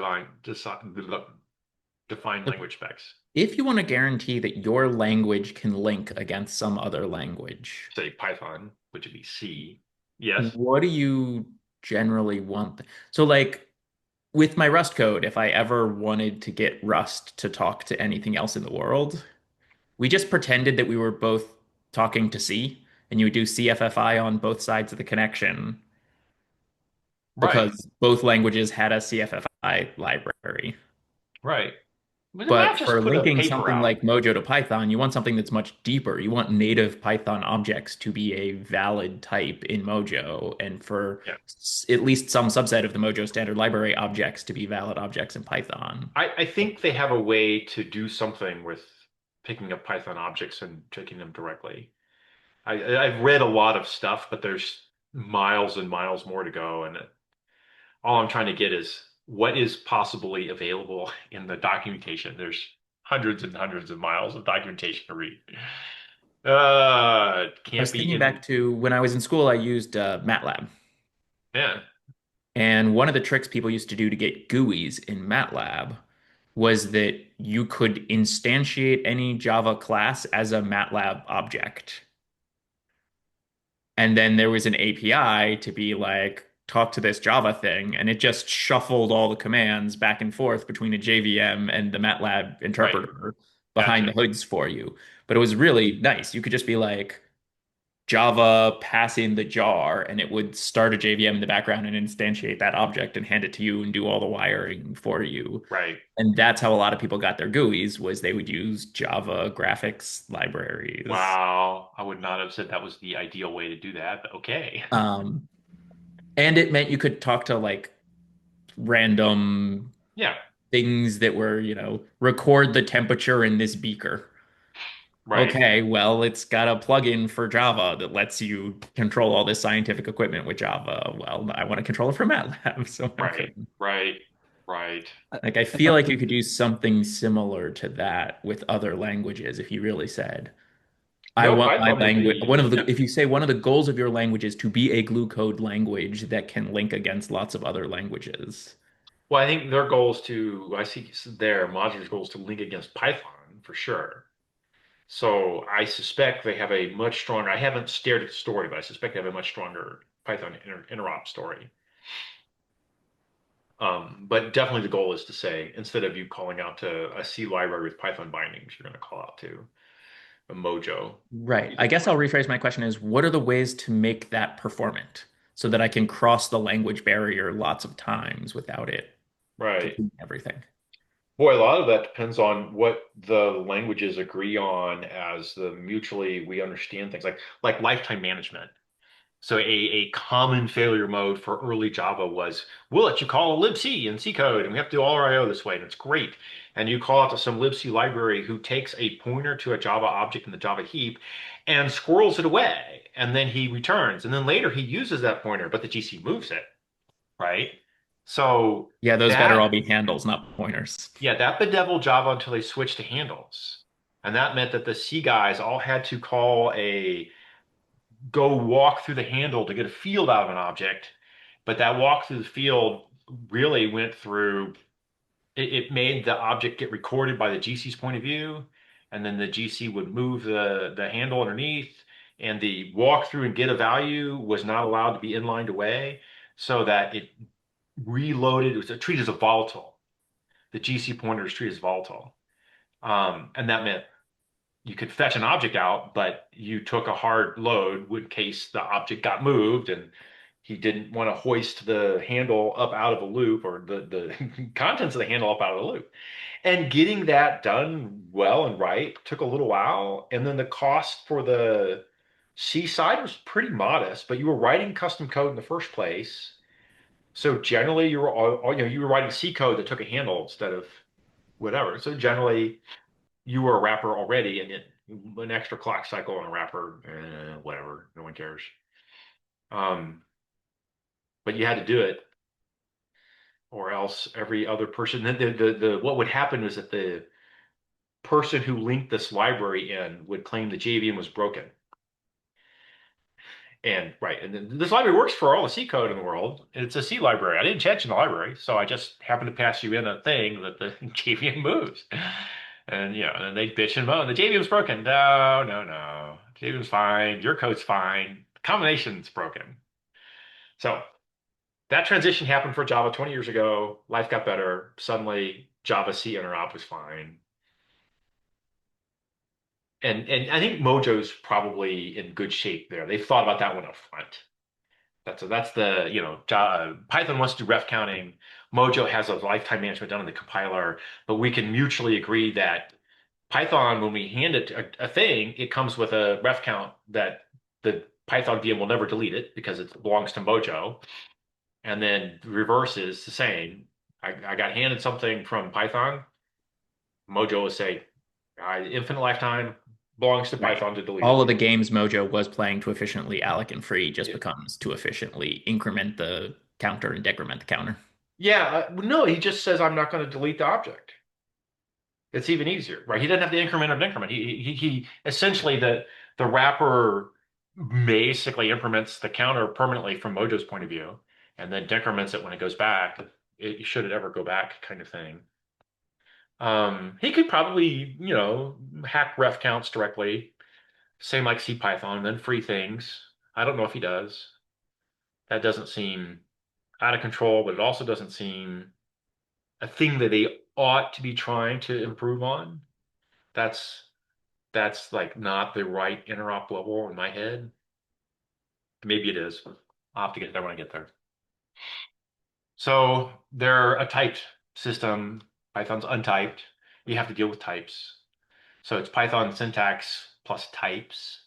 S2: define language specs.
S1: If you want to guarantee that your language can link against some other language,
S2: Say Python, which would be C. Yes.
S1: what do you generally want? So, like with my Rust code, if I ever wanted to get Rust to talk to anything else in the world, we just pretended that we were both talking to C, and you would do cffi on both sides of the connection
S2: Right.
S1: because both languages had a cffi library.
S2: Right. But then
S1: But
S2: not just
S1: for
S2: put a
S1: linking
S2: paper
S1: something
S2: out.
S1: like Mojo to Python, you want something that's much deeper. You want native Python objects to be a valid type in Mojo, and for
S2: Yeah.
S1: at least some subset of the Mojo standard library objects to be valid objects in Python.
S2: I think they have a way to do something with picking up Python objects and taking them directly. I've read a lot of stuff, but there's miles and miles more to go. And all I'm trying to get is what is possibly available in the documentation. There's hundreds and hundreds of miles of documentation to read.
S1: I
S2: Can't
S1: was
S2: be
S1: thinking back
S2: in,
S1: to when I was in school, I used MATLAB.
S2: yeah.
S1: And one of the tricks people used to do to get GUIs in MATLAB was that you could instantiate any Java class as a MATLAB object. And then there was an API to be like, talk to this Java thing. And it just shuffled all the commands back and forth between a JVM and the MATLAB
S2: Right.
S1: interpreter behind the
S2: Gotcha.
S1: hoods for you. But it was really nice. You could just be like, Java pass in the jar, and it would start a JVM in the background and instantiate that object and hand it to you and do all the wiring for you.
S2: Right.
S1: And that's how a lot of people got their GUIs was they would use Java graphics libraries.
S2: Wow. I would not have said that was the ideal way to do that, but okay.
S1: Um, and it meant you could talk to like random
S2: Yeah.
S1: things that were, record the temperature in this beaker.
S2: Right.
S1: Okay, well, it's got a plugin for Java that lets you control all this scientific equipment with Java. Well, I want to control it from MATLAB, so I'm
S2: Right.
S1: putting
S2: Right. Right.
S1: like I feel like you could do something similar to that with other languages if you really said, I
S2: No,
S1: want my
S2: Python would
S1: language.
S2: be, yeah.
S1: If you say one of the goals of your language is to be a glue code language that can link against lots of other languages.
S2: Well, I think their goal is to, I see their Modular's goal is to link against Python for sure. So I suspect they have a much stronger, I haven't stared at the story, but I suspect they have a much stronger Python interop story. But definitely the goal is to say, instead of you calling out to a C library with Python bindings, you're going to call out to a Mojo.
S1: Right. I guess I'll rephrase my question is what are the ways to make that performant so that I can cross the language barrier lots of times without it
S2: Right.
S1: completing everything?
S2: Boy, a lot of that depends on what the languages agree on as the mutually we understand things like lifetime management. So a common failure mode for early Java was, we'll let you call a libc in C code, and we have to do all our I/O this way, and it's great. And you call out to some libc library who takes a pointer to a Java object in the Java heap and squirrels it away, and then he returns. And then later he uses that pointer, but the GC moves it, right? So
S1: Yeah, those better all
S2: that,
S1: be handles, not pointers.
S2: yeah, that bedeviled Java until they switched to handles. And that meant that the C guys all had to go walk through the handle to get a field out of an object, but that walk through the field really went through it made the object get recorded by the GC's point of view, and then the GC would move the handle underneath, and the walk through and get a value was not allowed to be inlined away, so that it reloaded. It was treated as a volatile. The GC pointer is treated as volatile, and that meant you could fetch an object out, but you took a hard load in case the object got moved and he didn't want to hoist the handle up out of a loop or the contents of the handle up out of the loop. And getting that done well and right took a little while. And then the cost for the C side was pretty modest, but you were writing custom code in the first place. So generally you were you were writing C code that took a handle instead of whatever. So generally you were a wrapper already, and an extra clock cycle on a wrapper, whatever, no one cares. Um, but you had to do it, or else every other person. Then the what would happen was that the person who linked this library in would claim the JVM was broken. And right, and then this library works for all the C code in the world. It's a C library. I didn't change in the library, so I just happened to pass you in a thing that the JVM moves. And and then they bitch and moan. The JVM's broken. No, no, no. JVM's fine. Your code's fine. The combination's broken. So that transition happened for Java 20 years ago. Life got better. Suddenly Java C interop was fine. And I think Mojo's probably in good shape there. They've thought about that one up front. That's the Python wants to do ref counting. Mojo has a lifetime management done in the compiler, but we can mutually agree that Python, when we hand it a thing, it comes with a ref count that the Python VM will never delete it because it belongs to Mojo. And then the reverse is the same. I got handed something from Python. Mojo will say, infinite lifetime belongs to
S1: Right.
S2: Python to delete
S1: All
S2: it.
S1: of the games Mojo was playing to efficiently alloc and free just
S2: Yeah.
S1: becomes to efficiently increment the counter and decrement the counter.
S2: Yeah, no, he just says I'm not going to delete the object. It's even easier, right? He doesn't have the increment of an increment. He essentially the wrapper basically implements the counter permanently from Mojo's point of view, and then decrements it when it goes back. Should it ever go back, kind of thing. He could probably, hack ref counts directly, same like CPython, then free things. I don't know if he does. That doesn't seem out of control, but it also doesn't seem a thing that they ought to be trying to improve on. That's that's like not the right interop level in my head. Maybe it is. I'll have to get there when I get there. So they're a typed system. Python's untyped. You have to deal with types. So it's Python syntax plus types.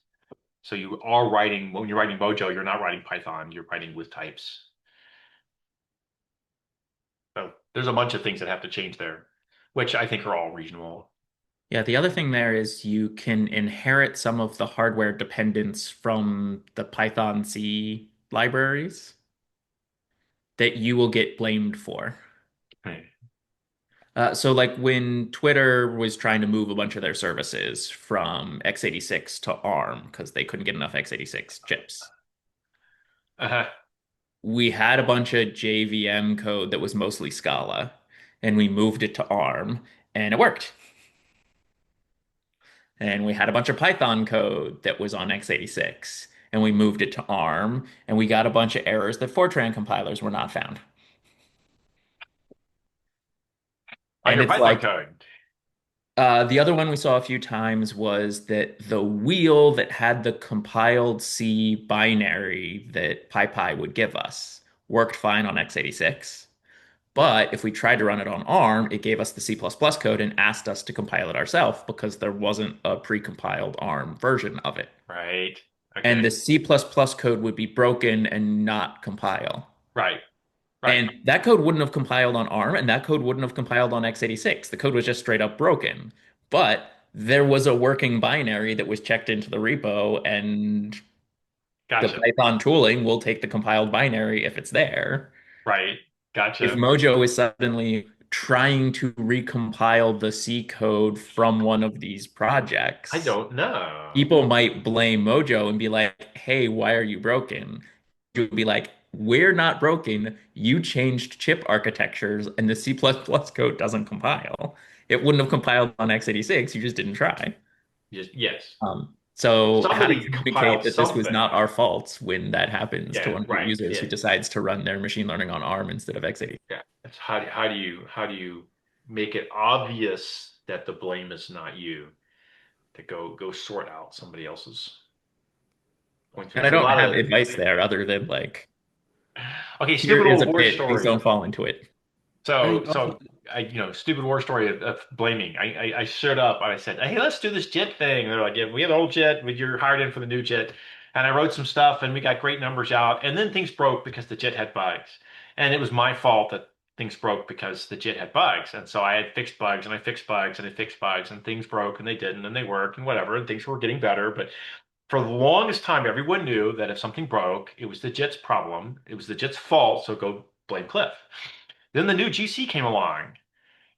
S2: So you are writing, when you're writing Mojo, you're not writing Python, you're writing with types. So there's a bunch of things that have to change there, which I think are all reasonable.
S1: Yeah, the other thing there is you can inherit some of the hardware dependence from the Python C libraries that you will get blamed for.
S2: Hmm.
S1: So like when Twitter was trying to move a bunch of their services from x86 to ARM because they couldn't get enough x86 chips,
S2: Uh-huh.
S1: we had a bunch of JVM code that was mostly Scala, and we moved it to ARM, and it worked. And we had a bunch of Python code that was on x86, and we moved it to ARM, and we got a bunch of errors that Fortran compilers were not found.
S2: On
S1: And
S2: your
S1: it's
S2: Python
S1: like
S2: code.
S1: the other one we saw a few times was that the wheel that had the compiled C binary that PyPy would give us worked fine on x86. But if we tried to run it on ARM, it gave us the C++ code and asked us to compile it ourselves because there wasn't a pre-compiled ARM version of it.
S2: Right.
S1: And
S2: Okay.
S1: the C++ code would be broken and not compile.
S2: Right. Right.
S1: And that code wouldn't have compiled on ARM, and that code wouldn't have compiled on x86. The code was just straight up broken. But there was a working binary that was checked into the repo, and the
S2: Gotcha.
S1: Python tooling will take the compiled binary if it's there.
S2: Right.
S1: If
S2: Gotcha.
S1: Mojo is suddenly trying to recompile the C code from one of these
S2: I
S1: projects,
S2: don't know.
S1: people might blame Mojo and be like, hey, why are you broken? You would be like, we're not broken. You changed chip architectures and the C++ code doesn't compile. It wouldn't have compiled on x86. You just didn't try.
S2: Yes.
S1: So how to
S2: Somebody
S1: communicate
S2: compiled
S1: that this was
S2: something.
S1: not our fault when that happens to
S2: Yeah.
S1: one of your
S2: Right.
S1: users
S2: Yeah.
S1: who decides to run their machine learning on ARM instead of x86?
S2: Yeah. It's how do you make it obvious that the blame is not you? To go sort out somebody else's point through.
S1: And I
S2: There's a
S1: don't
S2: lot
S1: have
S2: of
S1: advice there other than like,
S2: okay,
S1: here
S2: stupid
S1: is
S2: old
S1: a
S2: war
S1: bit, please
S2: story.
S1: don't fall into it.
S3: I
S2: So
S3: think also
S2: so stupid war story of blaming. I showed up and I said, hey, let's do this JIT thing. And they're like, yeah, we have the old JIT, but you're hired in for the new JIT. And I wrote some stuff and we got great numbers out. And then things broke because the JIT had bugs. And it was my fault that things broke because the JIT had bugs. And so I had fixed bugs and I fixed bugs and I fixed bugs and things broke and they didn't and they worked and whatever and things were getting better. But for the longest time, everyone knew that if something broke, it was the JIT's problem. It was the JIT's fault. So go blame Cliff. Then the new GC came along.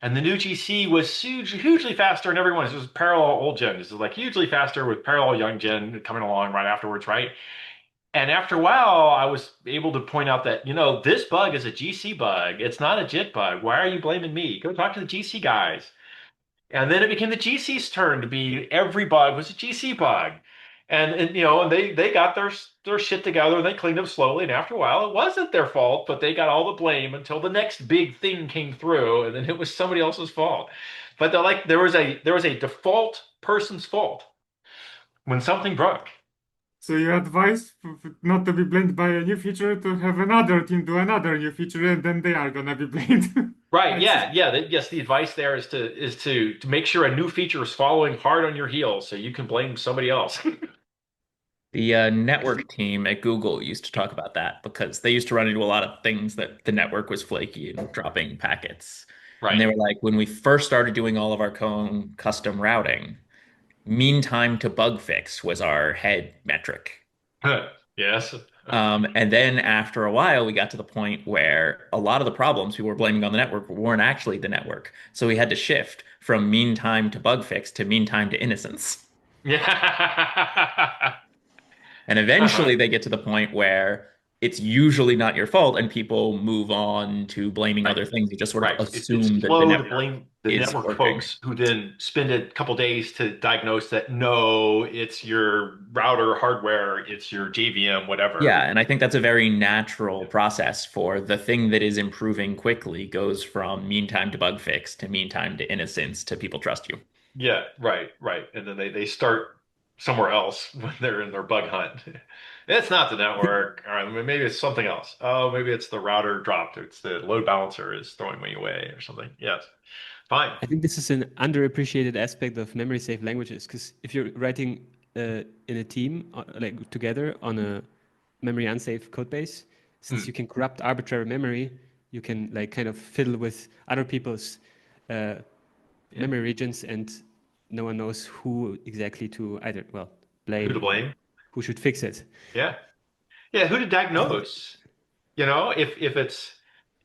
S2: And the new GC was hugely faster than everyone. It was parallel old gen. This is like hugely faster with parallel young gen coming along right afterwards, right? And after a while, I was able to point out that, this bug is a GC bug. It's not a JIT bug. Why are you blaming me? Go talk to the GC guys. And then it became the GC's turn to be every bug was a GC bug. And they got their shit together and they cleaned up slowly. And after a while, it wasn't their fault, but they got all the blame until the next big thing came through, and then it was somebody else's fault. But there was a default person's fault when something broke.
S4: So you advise not to be blamed by a new feature, to have another team do another new feature, and then they are gonna be blamed.
S2: Right?
S4: I see.
S2: Yeah, yeah. Yes, the advice there is to make sure a new feature is following hard on your heels, so you can blame somebody else.
S1: The network team at Google used to talk about that because they used to run into a lot of things that the network was flaky and dropping packets. And
S2: Right.
S1: they were like, when we first started doing all of our custom routing, mean time to bug fix was our head metric.
S2: Yes.
S1: And then after a while, we got to the point where a lot of the problems people were blaming on the network weren't actually the network. So we had to shift from mean time to bug fix to mean time to innocence.
S2: Yeah.
S1: And eventually they get to the point where it's usually not your fault, and people move on to blaming
S2: Right.
S1: other things. You just sort of
S2: Right. It's
S1: assume that the
S2: slow to
S1: network
S2: blame the
S1: is
S2: network
S1: working.
S2: folks who then spend a couple days to diagnose that no, it's your router hardware, it's your JVM, whatever.
S1: Yeah, and I think that's a very natural process for the thing that is improving quickly goes from mean time to bug fix to mean time to innocence to people trust you.
S2: Yeah, right, right. And then they start somewhere else when they're in their bug hunt. It's not the
S3: I think
S2: network. All right, maybe it's something else. Oh, maybe it's the router dropped. It's the load balancer is throwing me away or something. Yes, fine.
S3: I think this is an underappreciated aspect of memory safe languages because if you're writing in a team like together on a memory unsafe code base, since
S2: Hmm.
S3: you can corrupt arbitrary memory, you can like kind of fiddle with other people's uh,
S2: Yeah.
S3: memory regions, and no one knows who exactly to either well
S2: Who to
S3: blame or
S2: blame?
S3: who should fix it.
S2: Yeah. Yeah, who to diagnose?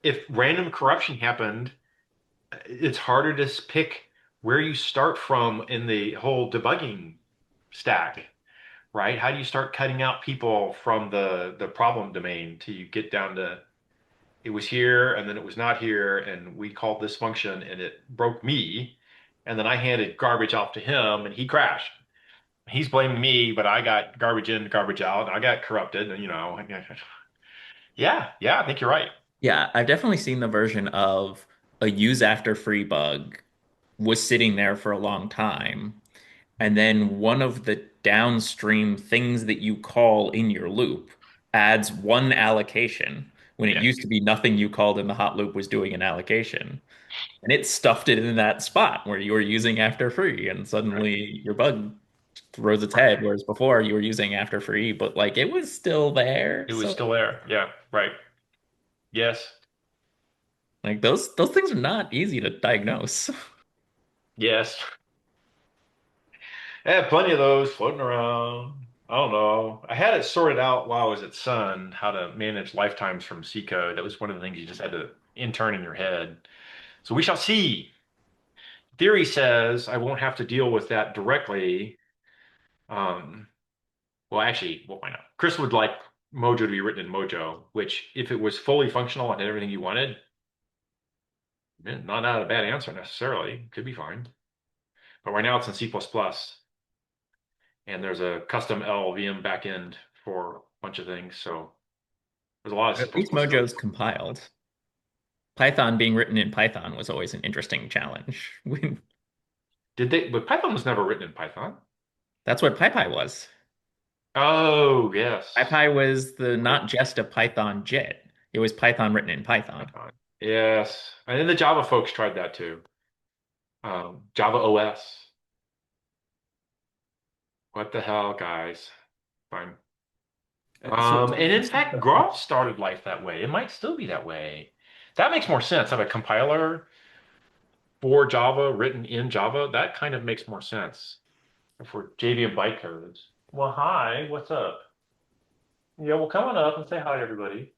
S2: If random corruption happened, it's harder to pick where you start from in the whole debugging stack, right? How do you start cutting out people from the problem domain till you get down to it was here and then it was not here and we called this function and it broke me and then I handed garbage off to him and he crashed. He's blaming me, but I got garbage in, garbage out. I got corrupted, and yeah, I think you're right.
S1: Yeah, I've definitely seen the version of a use after free bug was sitting there for a long time. And then one of the downstream things that you call in your loop adds one allocation when it
S2: Yeah,
S1: used to be nothing you called in the hot loop was doing an allocation. And it stuffed it in that spot where you were using after free, and
S2: right,
S1: suddenly your bug throws its
S2: right.
S1: head, whereas before you were using after free, but like it was still there.
S2: It was
S1: So
S2: still there. Yeah, right. Yes,
S1: like those things are not easy to diagnose.
S2: yes. I had plenty of those floating around. I don't know. I had it sorted out while I was at Sun, how to manage lifetimes from C code. That was one of the things you just had to intern in your head. So we shall see. Theory says I won't have to deal with that directly. Um, well, actually, well, why not? Chris would like Mojo to be written in Mojo, which, if it was fully functional and had everything you wanted, not a bad answer necessarily. Could be fine. But right now it's in C++, and there's a custom LLVM backend for a bunch of things. So there's a lot of C++
S1: At least
S2: code.
S1: Mojo's compiled. Python being written in Python was always an interesting challenge.
S2: Did they? But Python was never written in Python.
S1: That's what PyPy was.
S2: Oh, yes.
S1: PyPy was the
S2: Right.
S1: not just a Python JIT. It was Python written in Python.
S2: Python. Yes. And then the Java folks tried that too. Java OS. What the hell, guys? Fine.
S3: So
S2: And in fact, Graph started life that way. It might still be that way. That makes more sense. Have a compiler for Java written in Java. That kind of makes more sense for JVM bytecodes. Well, hi, what's up? Yeah, well, come on up and say hi, everybody.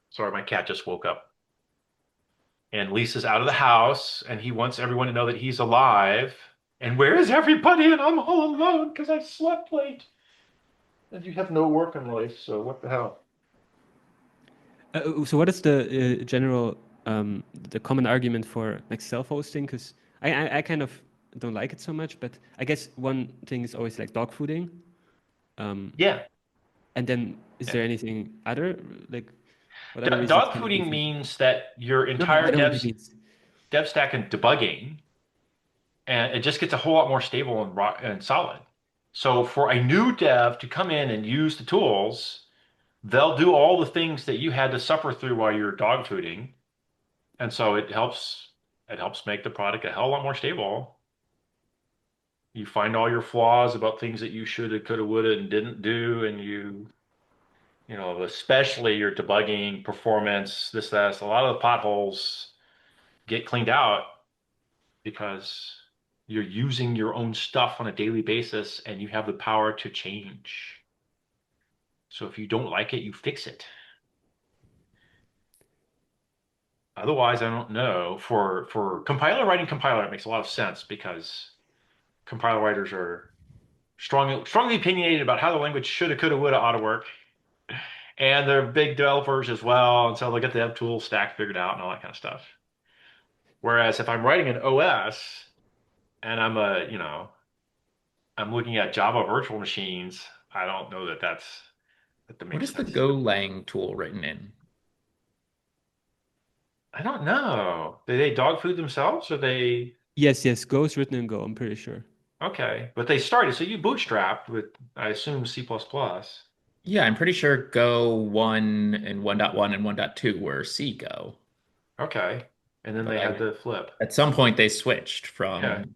S2: Sorry, my cat just woke up. And Lisa's out of the house, and he wants everyone to know that he's alive. And where is everybody? And I'm all alone because I slept late. And you have no work in life, so what the hell?
S3: so what is the general the common argument for like self-hosting? Because I kind of don't like it so much, but I guess one thing is always like dog fooding. Um,
S2: Yeah.
S3: and then is
S2: Yeah.
S3: there anything other like what other reasons
S2: Dog
S3: can it be
S2: fooding
S3: for?
S2: means that your
S3: No,
S2: entire
S3: I know what it means.
S2: dev stack and debugging, and it just gets a whole lot more stable and and solid. So for a new dev to come in and use the tools, they'll do all the things that you had to suffer through while you're dog fooding, and so it helps make the product a hell of a lot more stable. You find all your flaws about things that you shoulda, coulda, woulda, and didn't do, and especially your debugging performance, this, that, a lot of the potholes get cleaned out because you're using your own stuff on a daily basis and you have the power to change. So if you don't like it, you fix it. Otherwise, I don't know. For compiler writing compiler, it makes a lot of sense because compiler writers are strongly opinionated about how the language shoulda, coulda, woulda ought to work. And they're big developers as well, and so they'll get the dev tool stack figured out and all that kind of stuff. Whereas if I'm writing an OS and I'm looking at Java virtual machines, I don't know that
S1: What
S2: makes
S1: is the
S2: sense.
S1: Golang tool written in?
S2: I don't know. Do they dog food themselves or they
S3: Yes, yes, Go is written in Go, I'm pretty sure.
S2: okay. But they started, so you bootstrapped with I assume C++.
S1: Yeah, I'm pretty sure Go 1 and 1.1 and 1.2 were C Go,
S2: Okay. And then
S1: but
S2: they had
S1: I
S2: the flip.
S1: at some point they switched
S2: Yeah.
S1: from.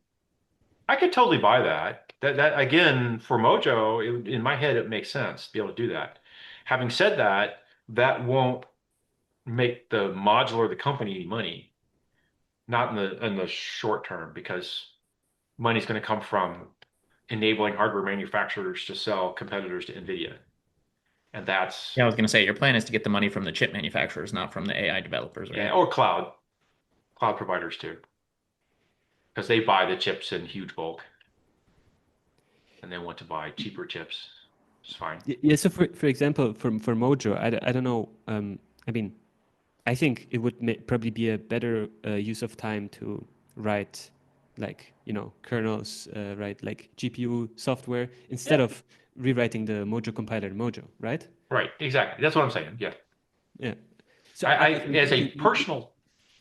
S2: I could totally buy that. That again, for Mojo, in my head, it makes sense to be able to do that. Having said that, that won't make the modular the company any money, not in the short term, because money's going to come from enabling hardware manufacturers to sell competitors to NVIDIA. And that's
S1: Yeah, I was going to say your plan is to get the money from the chip manufacturers, not from the AI developers,
S2: yeah,
S1: right?
S2: or cloud providers too, because they buy the chips in huge bulk and they want to buy cheaper chips. It's fine.
S3: Yeah, so for example, for Mojo, I don't know. I mean, I think it would probably be a better use of time to write, like, kernels, write like GPU software instead
S2: Yeah.
S3: of rewriting the Mojo compiler in Mojo, right?
S2: Right, exactly. That's what I'm saying. Yeah.
S3: Yeah. So
S2: I
S3: I think
S2: as a personal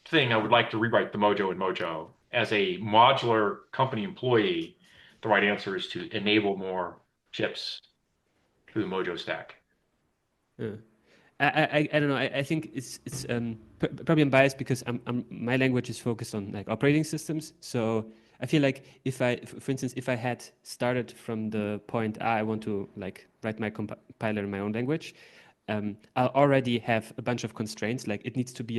S2: thing, I would like to rewrite the Mojo in Mojo. As a modular company employee, the right answer is to enable more chips through the Mojo stack.
S3: yeah. I don't know. I think it's probably I'm biased because my language is focused on like operating systems. So I feel like if for instance, if I had started from the point I want to like write my compiler in my own language, I'll already have a bunch of constraints. Like it needs to be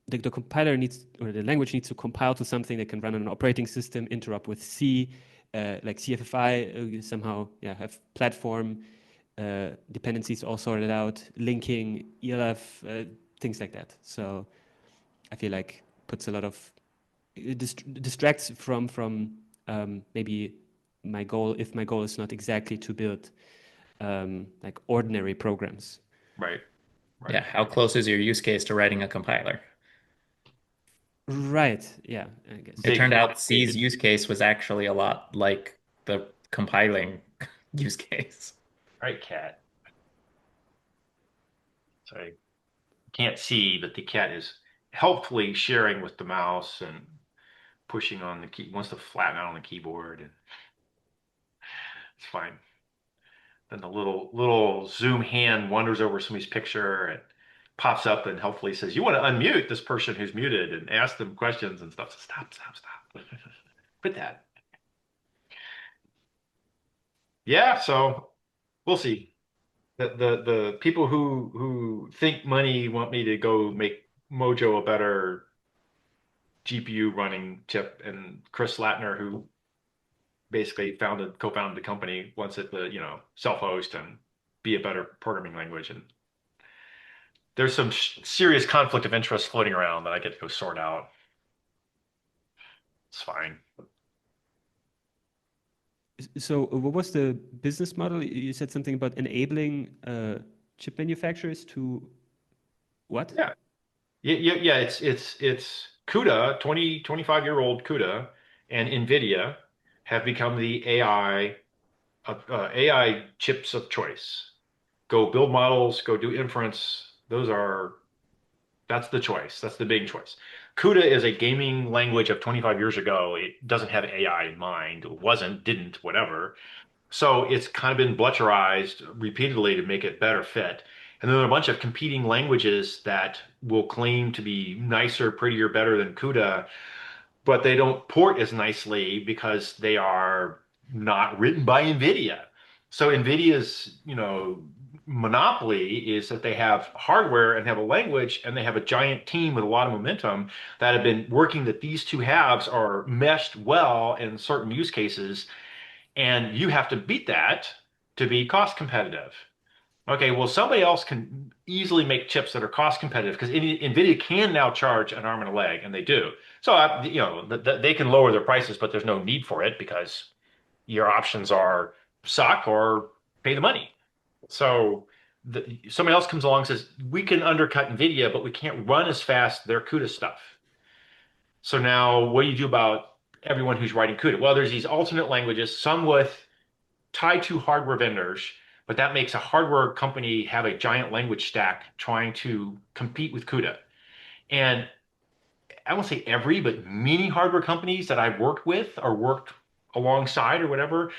S3: the compiler needs or the language needs to compile to something that can run on an operating system, interop with C, like cffi, somehow yeah have platform dependencies all sorted out, linking, ELF, things like that. So I feel like puts a lot of it distracts from maybe my goal if my goal is not exactly to build like ordinary programs.
S2: Right, right.
S1: Yeah, how close is your use case to writing a compiler?
S3: Right. Yeah, I
S1: It
S3: guess.
S1: turned
S2: Big
S1: out C's
S2: complicated.
S1: use case was actually a lot like the compiling use case.
S2: Right, cat. Sorry, can't see, but the cat is helpfully sharing with the mouse and pushing on the key, wants to flatten out on the keyboard, and it's fine. Then the little zoom hand wanders over somebody's picture and pops up and helpfully says, "You want to unmute this person who's muted and ask them questions and stuff." So stop, stop, stop. Quit that. Yeah, so we'll see. The people who think money want me to go make Mojo a better GPU running chip, and Chris Latner, who basically co-founded the company, wants it to, self-host and be a better programming language. And there's some serious conflict of interest floating around that I get to go sort out. It's fine.
S3: So what was the business model? You said something about enabling chip manufacturers to what?
S2: Yeah. Yeah. It's Cuda, 25-year-old Cuda and nvidia have become the AI chips of choice. Go build models, go do inference. That's the choice. That's the big choice. Cuda is a gaming language of 25 years ago. It doesn't have AI in mind. It wasn't, didn't, whatever. So it's kind of been bletcherized repeatedly to make it better fit. And then there are a bunch of competing languages that will claim to be nicer, prettier, better than CUDA, but they don't port as nicely because they are not written by NVIDIA. So NVIDIA's, monopoly is that they have hardware and have a language, and they have a giant team with a lot of momentum that have been working that these two halves are meshed well in certain use cases, and you have to beat that to be cost competitive. Okay, well, somebody else can easily make chips that are cost competitive because NVIDIA can now charge an arm and a leg, and they do. So, they can lower their prices, but there's no need for it because your options are suck or pay the money. So somebody else comes along and says, we can undercut NVIDIA, but we can't run as fast their CUDA stuff. So now what do you do about everyone who's writing CUDA? Well, there's these alternate languages, some with tied to hardware vendors, but that makes a hardware company have a giant language stack trying to compete with CUDA. And I won't say every, but many hardware companies that I've worked with or worked alongside or whatever,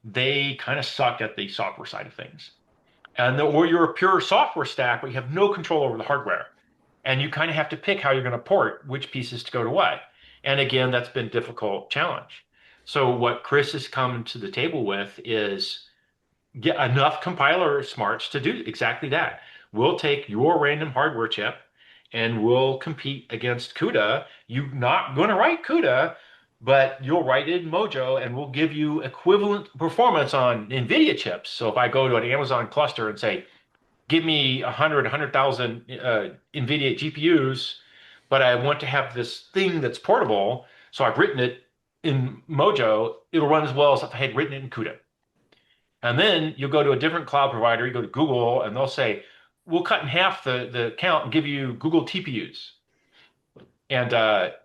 S2: they kind of suck at the software side of things. Or you're a pure software stack, but you have no control over the hardware. And you kind of have to pick how you're going to port which pieces to go to what. And again, that's been a difficult challenge. So what Chris has come to the table with is get enough compiler smarts to do exactly that. We'll take your random hardware chip and we'll compete against Cuda. You're not going to write Cuda, but you'll write it in Mojo and we'll give you equivalent performance on NVIDIA chips. So if I go to an Amazon cluster and say, give me 100,000 NVIDIA GPUs, but I want to have this thing that's portable, so I've written it in Mojo, it'll run as well as if I had written it in Cuda. And then you'll go to a different cloud provider, you go to Google, and they'll say, we'll cut in half the count and give you Google TPUs. And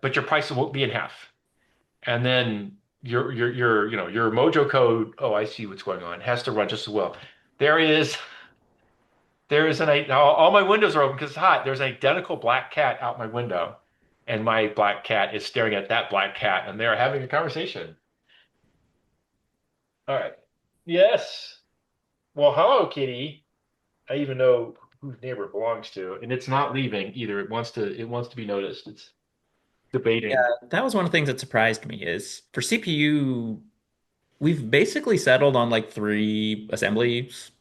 S2: but your price won't be in half. And then your Mojo code, oh, I see what's going on, has to run just as well. There is all my windows are open because it's hot. There's an identical black cat out my window, and my black cat is staring at that black cat, and they're having a conversation. All right. Yes. Well, hello, kitty. I even know whose neighbor it belongs to, and it's not leaving either. It wants to be noticed. It's debating.
S1: Yeah, that was one of the things that surprised me is for CPU, we've basically settled on like three assemblies.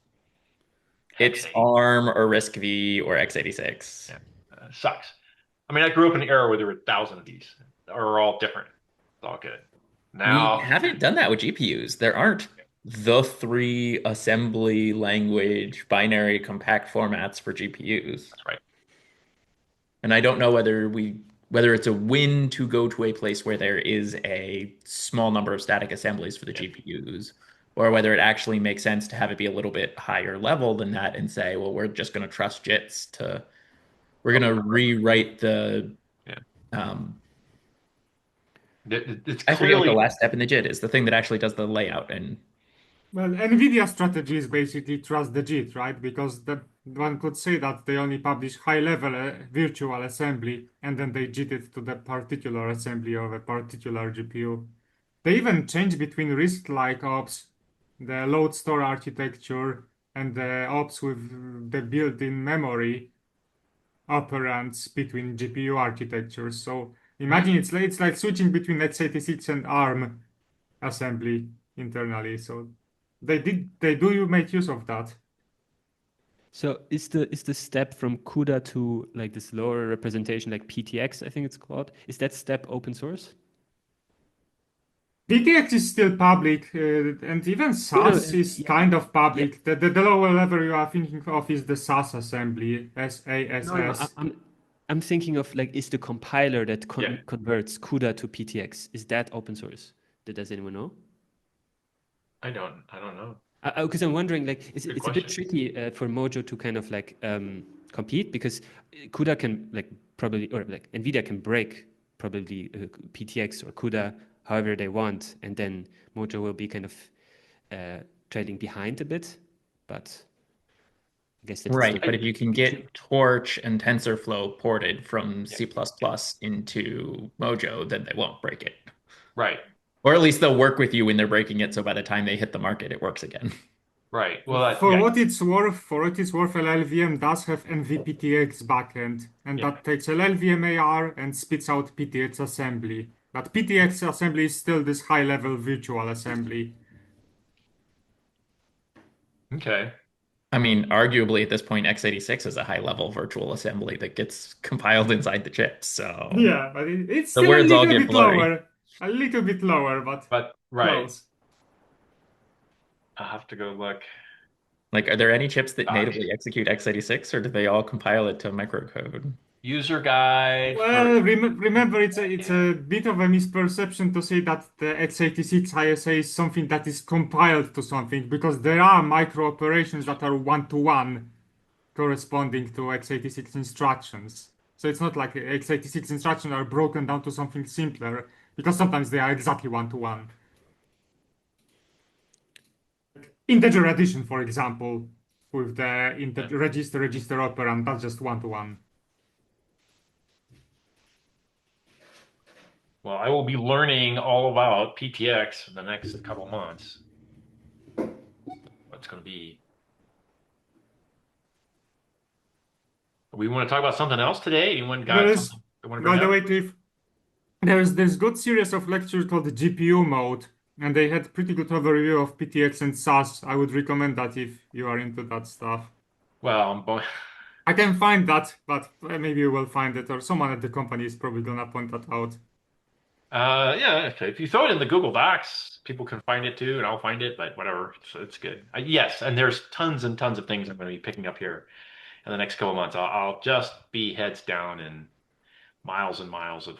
S1: It's
S2: Hexy.
S1: ARM or RISC-V or x86.
S2: Yeah. Sucks. I mean, I grew up in an era where there were 1,000 of these, are all different. It's all good.
S1: We
S2: Now,
S1: haven't done that with GPUs. There aren't the three assembly language binary compact formats for GPUs.
S2: that's right.
S1: And I don't know whether it's a win to go to a place where there is a small number of static assemblies for the
S2: Yeah.
S1: GPUs, or whether it actually makes sense to have it be a little bit higher level than that and say, well, we're just going to trust JITs to we're going to rewrite the
S2: Yeah.
S1: um,
S2: It's
S1: I forget what the
S2: clearly,
S1: last step in the JIT is, the thing that actually does the layout. And
S4: Well, NVIDIA strategy is basically trust the JIT, right? Because one could say that they only publish high-level virtual assembly and then they JIT it to the particular assembly of a particular GPU. They even change between RISC-like ops, the load store architecture, and the ops with the built-in memory operands between GPU architectures. So imagine it's like switching between x86 and ARM assembly internally. So they do make use of that.
S3: So is the step from CUDA to like this lower representation, like PTX, I think it's called, is that step open source?
S4: PTX is still public, and even SAS is
S3: Yeah,
S4: kind of
S3: yeah.
S4: public. The lower level you are thinking of is the SAS assembly,
S3: No,
S4: SASS.
S3: I'm thinking of like, is the compiler that
S2: Yeah.
S3: converts CUDA to PTX, is that open source? Does anyone know?
S2: I don't know.
S3: Because I'm wondering, like,
S2: Good
S3: it's a bit
S2: question.
S3: tricky for Mojo to kind of like compete because CUDA can like probably, or like NVIDIA can break probably PTX or CUDA however they want, and then Mojo will be kind of trailing behind a bit. But I guess that's
S1: right,
S3: still
S1: but if you can
S3: bit tricky.
S1: get Torch and TensorFlow ported from
S2: Yeah.
S1: C++ into Mojo, then they won't break it.
S2: Right.
S1: Or at least they'll work with you when they're breaking it, so by the time they hit the market, it works again.
S2: Right. Well,
S4: For
S2: yeah.
S4: what it's worth, LLVM does have NVPTX backend, and
S2: Yeah.
S4: that takes LLVM AR and spits out PTX assembly. But PTX assembly is still this high-level virtual assembly.
S2: Okay.
S1: I mean, arguably at this point, x86 is a high-level virtual assembly that gets compiled inside the chip, so
S4: Yeah, but it's
S1: the
S4: still a
S1: words all
S4: little
S1: get
S4: bit
S1: blurry.
S4: lower. A little bit lower, but
S2: But right.
S4: close.
S2: I'll have to go look.
S1: Like, are there any chips that
S2: Gosh.
S1: natively execute x86, or do they all compile it to microcode?
S2: User guide for
S4: Well, remember, it's a bit of a misperception to say that the x86 ISA is something that is compiled to something, because there are micro operations that are one-to-one. corresponding to x86 instructions. So it's not like x86 instructions are broken down to something simpler, because sometimes they are exactly one-to-one. Integer addition, for example, with the integer register operand, that's just one-to-one.
S2: Well, I will be learning all about PTX in the next couple months. What's going to be. We want to talk about something else today? Anyone
S4: There
S2: got
S4: is,
S2: something they want to
S4: by
S2: bring
S4: the
S2: up?
S4: way, Cliff, there's this good series of lectures called the GPU mode, and they had pretty good overview of PTX and SAS. I would recommend that if you are into that stuff.
S2: Well, I'm going.
S4: I can find that, but maybe you will find it, or someone at the company is probably gonna point that out.
S2: Yeah, okay. If you throw it in the Google Docs, people can find it too, and I'll find it, but whatever. So it's good. Yes, and there's tons and tons of things I'm going to be picking up here in the next couple months. I'll just be heads down and miles of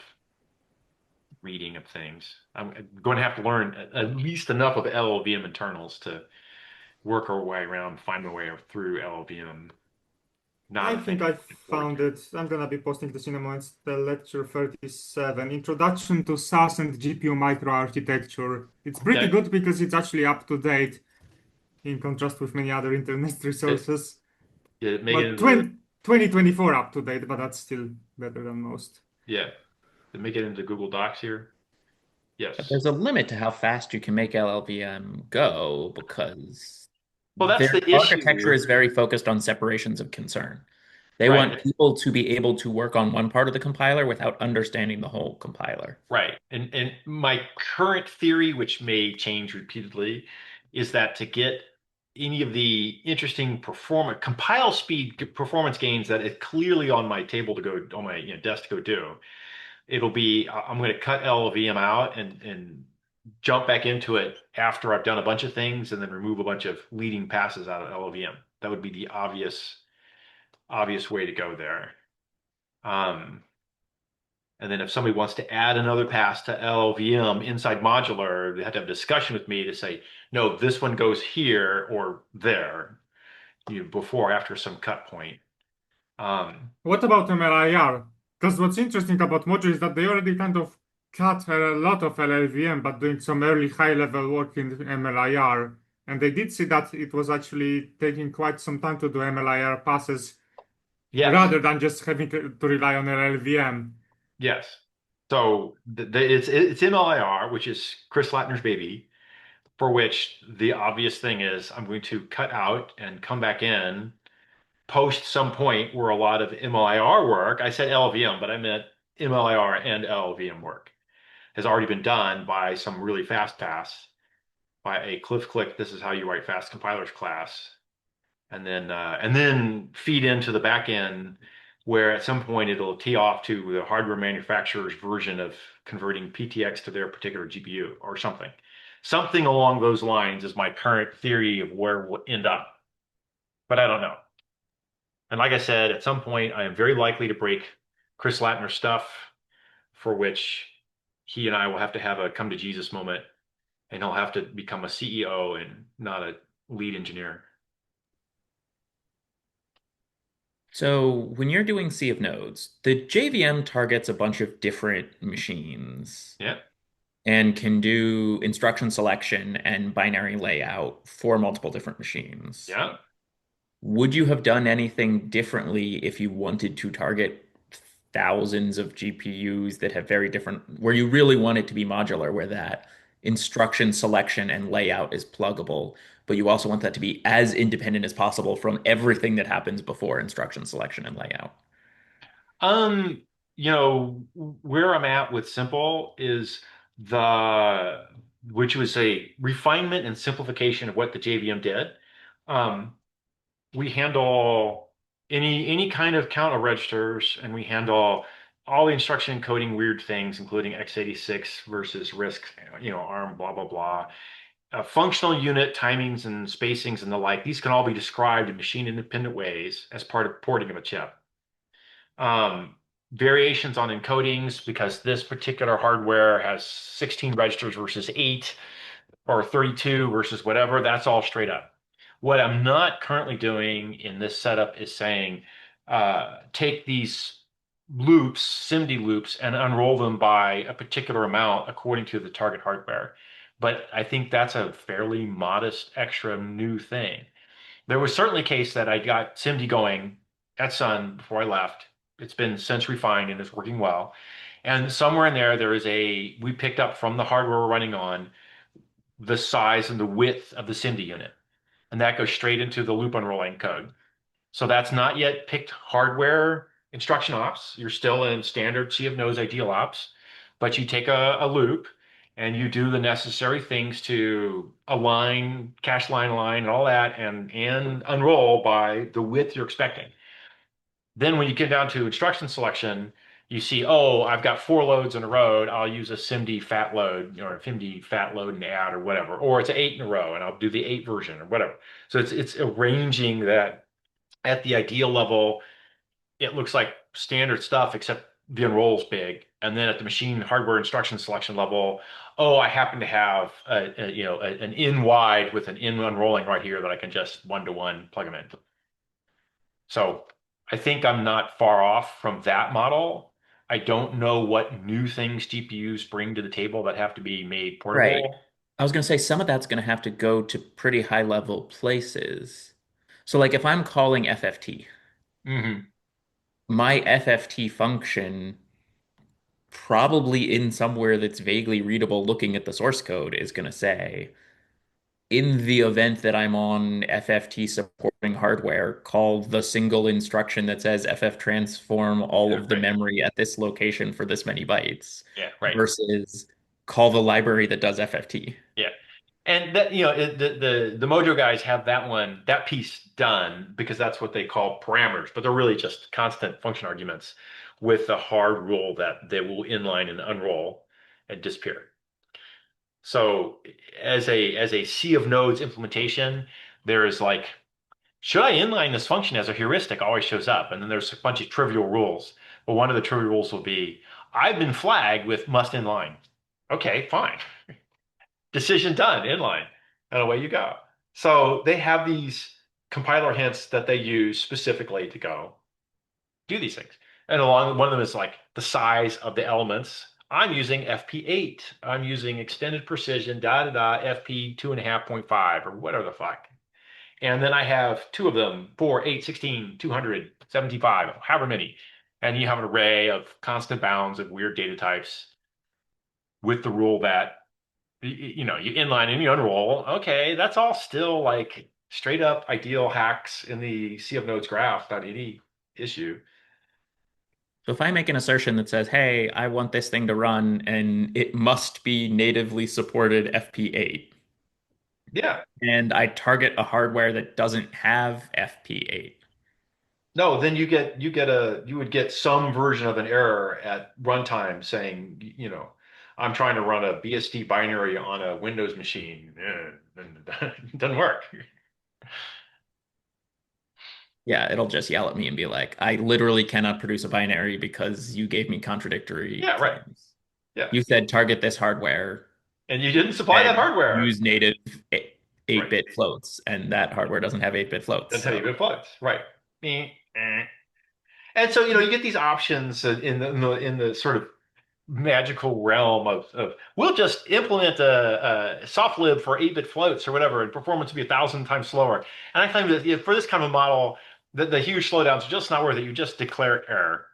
S2: reading of things. I'm going to have to learn at least enough of LLVM internals to work our way around, find my way through LLVM. Not
S4: I
S2: a thing
S4: think
S2: I'm
S4: I
S2: looking forward
S4: found it. I'm gonna be posting this in a moment. It's the lecture 37, Introduction to SAS and GPU Microarchitecture. It's
S2: to.
S4: pretty
S2: Okay.
S4: good because it's actually up to date in contrast with many other internet resources.
S2: Did it make it
S4: But
S2: into the
S4: 2024 up to date, but that's still better than most.
S2: yeah? Did it make it into Google Docs here?
S1: But
S2: Yes.
S1: there's a limit to how fast you can make LLVM go because
S2: Well, that's
S1: their
S2: the
S1: architecture
S2: issue,
S1: is very focused on separations of concern. They want
S2: right?
S1: people to be able to work on one part of the compiler without understanding the whole compiler.
S2: Right. And my current theory, which may change repeatedly, is that to get any of the interesting performance compile speed performance gains that is clearly on my table to go on my desk to go do, it'll be I'm going to cut LLVM out and jump back into it after I've done a bunch of things and then remove a bunch of leading passes out of LLVM. That would be the obvious way to go there. Um, And then if somebody wants to add another pass to LLVM inside modular, they have to have a discussion with me to say, no, this one goes here or there, before or after some cut point.
S4: What about MLIR? Because what's interesting about Mojo is that they already kind of cut a lot of LLVM, but doing some early high-level work in MLIR. And they did see that it was actually taking quite some time to do MLIR passes
S2: yes,
S4: rather than just having to rely on LLVM.
S2: yes. So it's MLIR, which is Chris Latner's baby, for which the obvious thing is I'm going to cut out and come back in post some point where a lot of MLIR work, I said LLVM, but I meant MLIR and LLVM work, has already been done by some really fast pass by a Cliff Click. This is how you write fast compilers class, and then feed into the back end where at some point it'll tee off to the hardware manufacturer's version of converting PTX to their particular GPU or something. Something along those lines is my current theory of where we'll end up, but I don't know. And like I said, at some point I am very likely to break Chris Latner's stuff, for which he and I will have to have a come to Jesus moment, and he'll have to become a CEO and not a lead engineer.
S1: So when you're doing sea of nodes, the JVM targets a bunch of different machines
S2: Yeah,
S1: and can do instruction selection and binary layout for multiple different machines.
S2: yeah.
S1: Would you have done anything differently if you wanted to target thousands of GPUs that have very different, where you really want it to be modular, where that instruction selection and layout is pluggable, but you also want that to be as independent as possible from everything that happens before instruction selection and layout?
S2: Um, where I'm at with simple is the, which was a refinement and simplification of what the JVM did. Um, we handle any kind of counter registers, and we handle all the instruction encoding weird things, including x86 versus RISC, ARM, blah blah blah. Functional unit timings and spacings and the like. These can all be described in machine independent ways as part of porting of a chip. Um, Variations on encodings because this particular hardware has 16 registers versus 8 or 32 versus whatever. That's all straight up. What I'm not currently doing in this setup is saying, take these loops, SIMD loops, and unroll them by a particular amount according to the target hardware. But I think that's a fairly modest extra new thing. There was certainly a case that I got SIMD going at Sun before I left. It's been since refined and it's working well. And somewhere in there, we picked up from the hardware we're running on the size and the width of the SIMD unit. And that goes straight into the loop unrolling code. So that's not yet picked hardware instruction ops. You're still in standard C of nodes ideal ops, but you take a loop and you do the necessary things to align, cache line align, and all that, and unroll by the width you're expecting. Then when you get down to instruction selection, you see, oh, I've got 4 loads in a row. I'll use a SIMD fat load or a FIMD fat load and add or whatever. Or it's 8 in a row and I'll do the 8 version or whatever. So it's arranging that at the ideal level, it looks like standard stuff, except the enroll's big. And then at the machine hardware instruction selection level, oh, I happen to have an in wide with an in unrolling right here that I can just one-to-one plug them in. So I think I'm not far off from that model. I don't know what new things GPUs bring to the table that have to be made
S1: Right.
S2: portable.
S1: I was going to say some of that's going to have to go to pretty high level places. So like if I'm calling FFT,
S2: Hmm.
S1: my FFT function probably in somewhere that's vaguely readable looking at the source code is going to say, in the event that I'm on FFT supporting hardware, call the single instruction that says FF transform all
S2: Yeah,
S1: of the
S2: right.
S1: memory at this location for this many bytes
S2: Yeah, right.
S1: versus call the library that does FFT.
S2: Yeah. And that, the Mojo guys have that piece done because that's what they call parameters, but they're really just constant function arguments with a hard rule that they will inline and unroll and disappear. So as a sea of nodes implementation, there is like, should I inline this function as a heuristic always shows up? And then there's a bunch of trivial rules. But one of the trivial rules will be, I've been flagged with must inline. Okay, fine. Decision done, inline, and away you go. So they have these compiler hints that they use specifically to go do these things. And along one of them is like the size of the elements. I'm using FP8. I'm using extended precision, da da da, FP 2.5.5 or whatever the fuck. And then I have two of them, 4, 8, 16, 200, 75, however many. And you have an array of constant bounds of weird data types with the rule that you inline and you unroll. Okay, that's all still like straight up ideal hacks in the Sea of Nodes graph.ini issue.
S1: So if I make an assertion that says, hey, I want this thing to run and it must be natively supported FP8,
S2: Yeah.
S1: and I target a hardware that doesn't have FP8.
S2: No, then you would get some version of an error at runtime saying, I'm trying to run a BSD binary on a Windows machine. It doesn't work.
S1: Yeah, it'll just yell at me and be like, I literally cannot produce a binary because you gave me contradictory
S2: Yeah, right.
S1: claims.
S2: Yeah.
S1: You said target this hardware
S2: And you didn't supply that
S1: and
S2: hardware.
S1: use native
S2: Right.
S1: 8-bit floats, and that hardware doesn't have 8-bit floats.
S2: That's how you
S1: So
S2: get plugs. Right. And so, you get these options in the sort of magical realm of we'll just implement a soft lib for 8-bit floats or whatever, and performance will be 1,000 times slower. And I claim that for this kind of model, the huge slowdowns are just not worth it. You just declare error.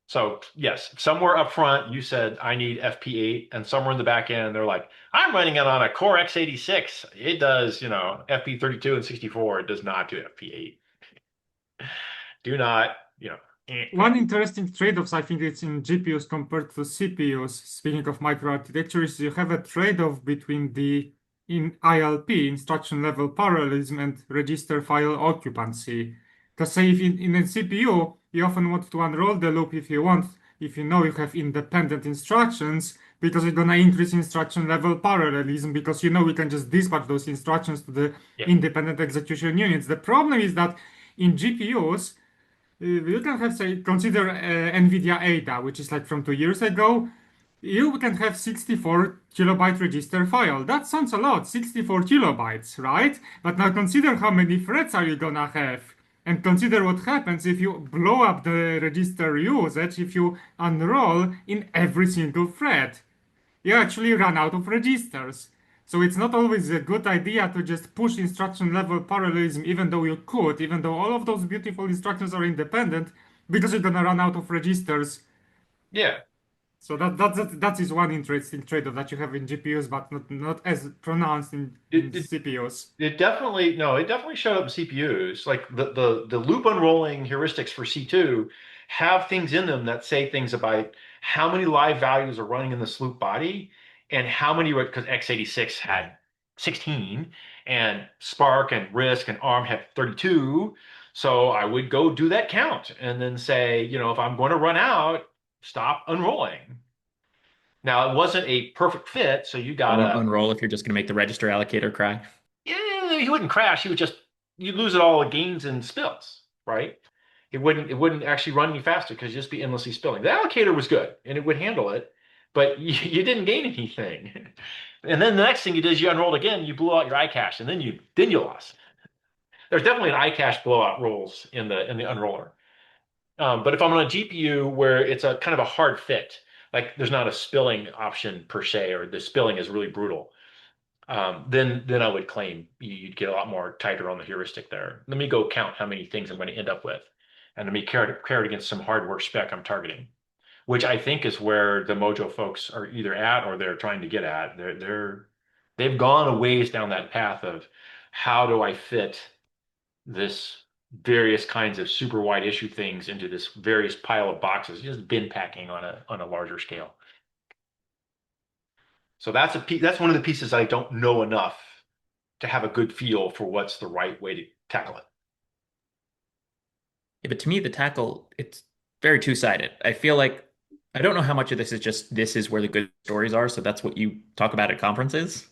S2: So yes, somewhere up front you said I need FP8, and somewhere in the back end they're like, I'm running it on a Core x86. It does, FP32 and 64. It does not do FP8. Do not,
S4: One interesting trade-offs I think it's in GPUs compared to CPUs, speaking of microarchitectures, you have a trade-off between the in ILP, instruction level parallelism, and register file occupancy. Because say if in a CPU, you often want to unroll the loop if you want, if you know you have independent instructions, because you're gonna increase instruction level parallelism, because you know we can just dispatch those instructions to the
S2: yeah,
S4: independent execution units. The problem is that in GPUs, you can have, say, consider NVIDIA Ada, which is like from 2 years ago. You can have 64 kilobyte register file. That sounds a lot, 64 kilobytes, right? But now consider how many threads are you gonna have. And consider what happens if you blow up the register usage, if you unroll in every single thread. You actually run out of registers. So it's not always a good idea to just push instruction level parallelism, even though you could, even though all of those beautiful instructions are independent, because you're gonna run out of registers.
S2: Yeah.
S4: So that is one interesting trade-off that you have in GPUs, but not as pronounced in
S2: It, it
S4: CPUs.
S2: It definitely no, it definitely showed up in CPUs. Like the loop unrolling heuristics for C2 have things in them that say things about how many live values are running in this loop body and how many because x86 had 16 and Spark and RISC and ARM have 32. So I would go do that count and then say, if I'm going to run out, stop unrolling. Now it wasn't a perfect fit, so you
S1: Don't
S2: gotta
S1: unroll if you're just going to make the register allocator cry.
S2: yeah, he wouldn't crash. He would just you'd lose it all the gains and spills, right? It wouldn't actually run any faster because you'd just be endlessly spilling. The allocator was good and it would handle it, but you didn't gain anything. And then the next thing you did is you unrolled again, you blew out your iCache, and then you lost. There's definitely an iCache blowout rules in the unroller. But if I'm on a GPU where it's a kind of a hard fit, like there's not a spilling option per se, or the spilling is really brutal, then I would claim you'd get a lot more tighter on the heuristic there. Let me go count how many things I'm going to end up with, and let me compare it against some hardware spec I'm targeting, which I think is where the Mojo folks are either at or they're trying to get at. They've gone a ways down that path of how do I fit this various kinds of super wide issue things into this various pile of boxes, just bin packing on a larger scale. So that's one of the pieces I don't know enough to have a good feel for what's the right way to tackle it.
S1: Yeah, but to me, the tackle, it's very two-sided. I feel like I don't know how much of this is just this is where the good stories are, so that's what you talk about at conferences.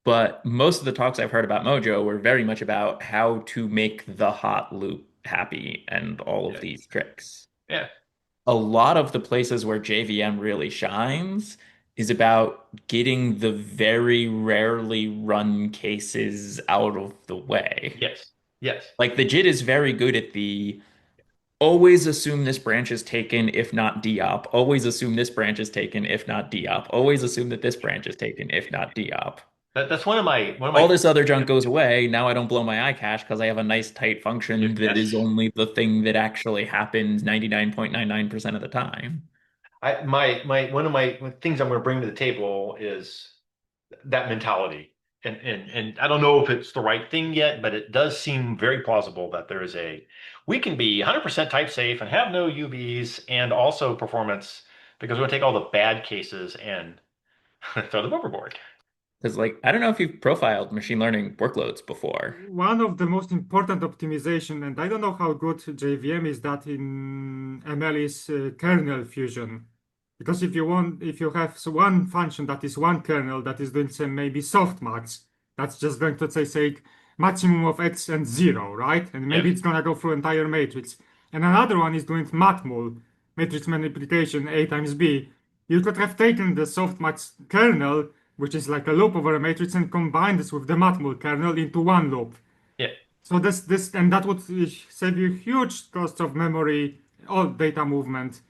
S1: But most of the talks I've heard about Mojo were very much about how to make the hot loop happy and all of
S2: Yeah.
S1: these tricks.
S2: Yeah.
S1: A lot of the places where JVM really shines is about getting the very rarely run cases out of the way.
S2: Yes. Yes.
S1: Like the JIT is very good at the always assume this branch is taken if not deop. Always assume this branch is taken if not deop. Always assume that this branch is taken if not deop.
S2: That's one of my
S1: All this other junk goes away. Now I don't blow my iCache because I have a nice tight function that
S2: yes.
S1: is only the thing that actually happens 99.99% of the time.
S2: My one of my things I'm going to bring to the table is that mentality. And I don't know if it's the right thing yet, but it does seem very plausible that we can be 100% type safe and have no UBs and also performance because we're going to take all the bad cases and throw them overboard.
S1: Because, like, I don't know if you've profiled machine learning workloads before.
S4: One of the most important optimization, and I don't know how good JVM is that in ML is kernel fusion. Because if you have one function that is one kernel that is doing some maybe softmax, that's just going to say maximum of x and zero, right? And
S2: Yes.
S4: maybe it's gonna go through entire matrix. And another one is doing matmul, matrix multiplication A times B. You could have taken the softmax kernel, which is like a loop over a matrix, and combined this with the matmul kernel into one loop.
S2: Yeah.
S4: So this and that would save you huge costs of memory, all data movement.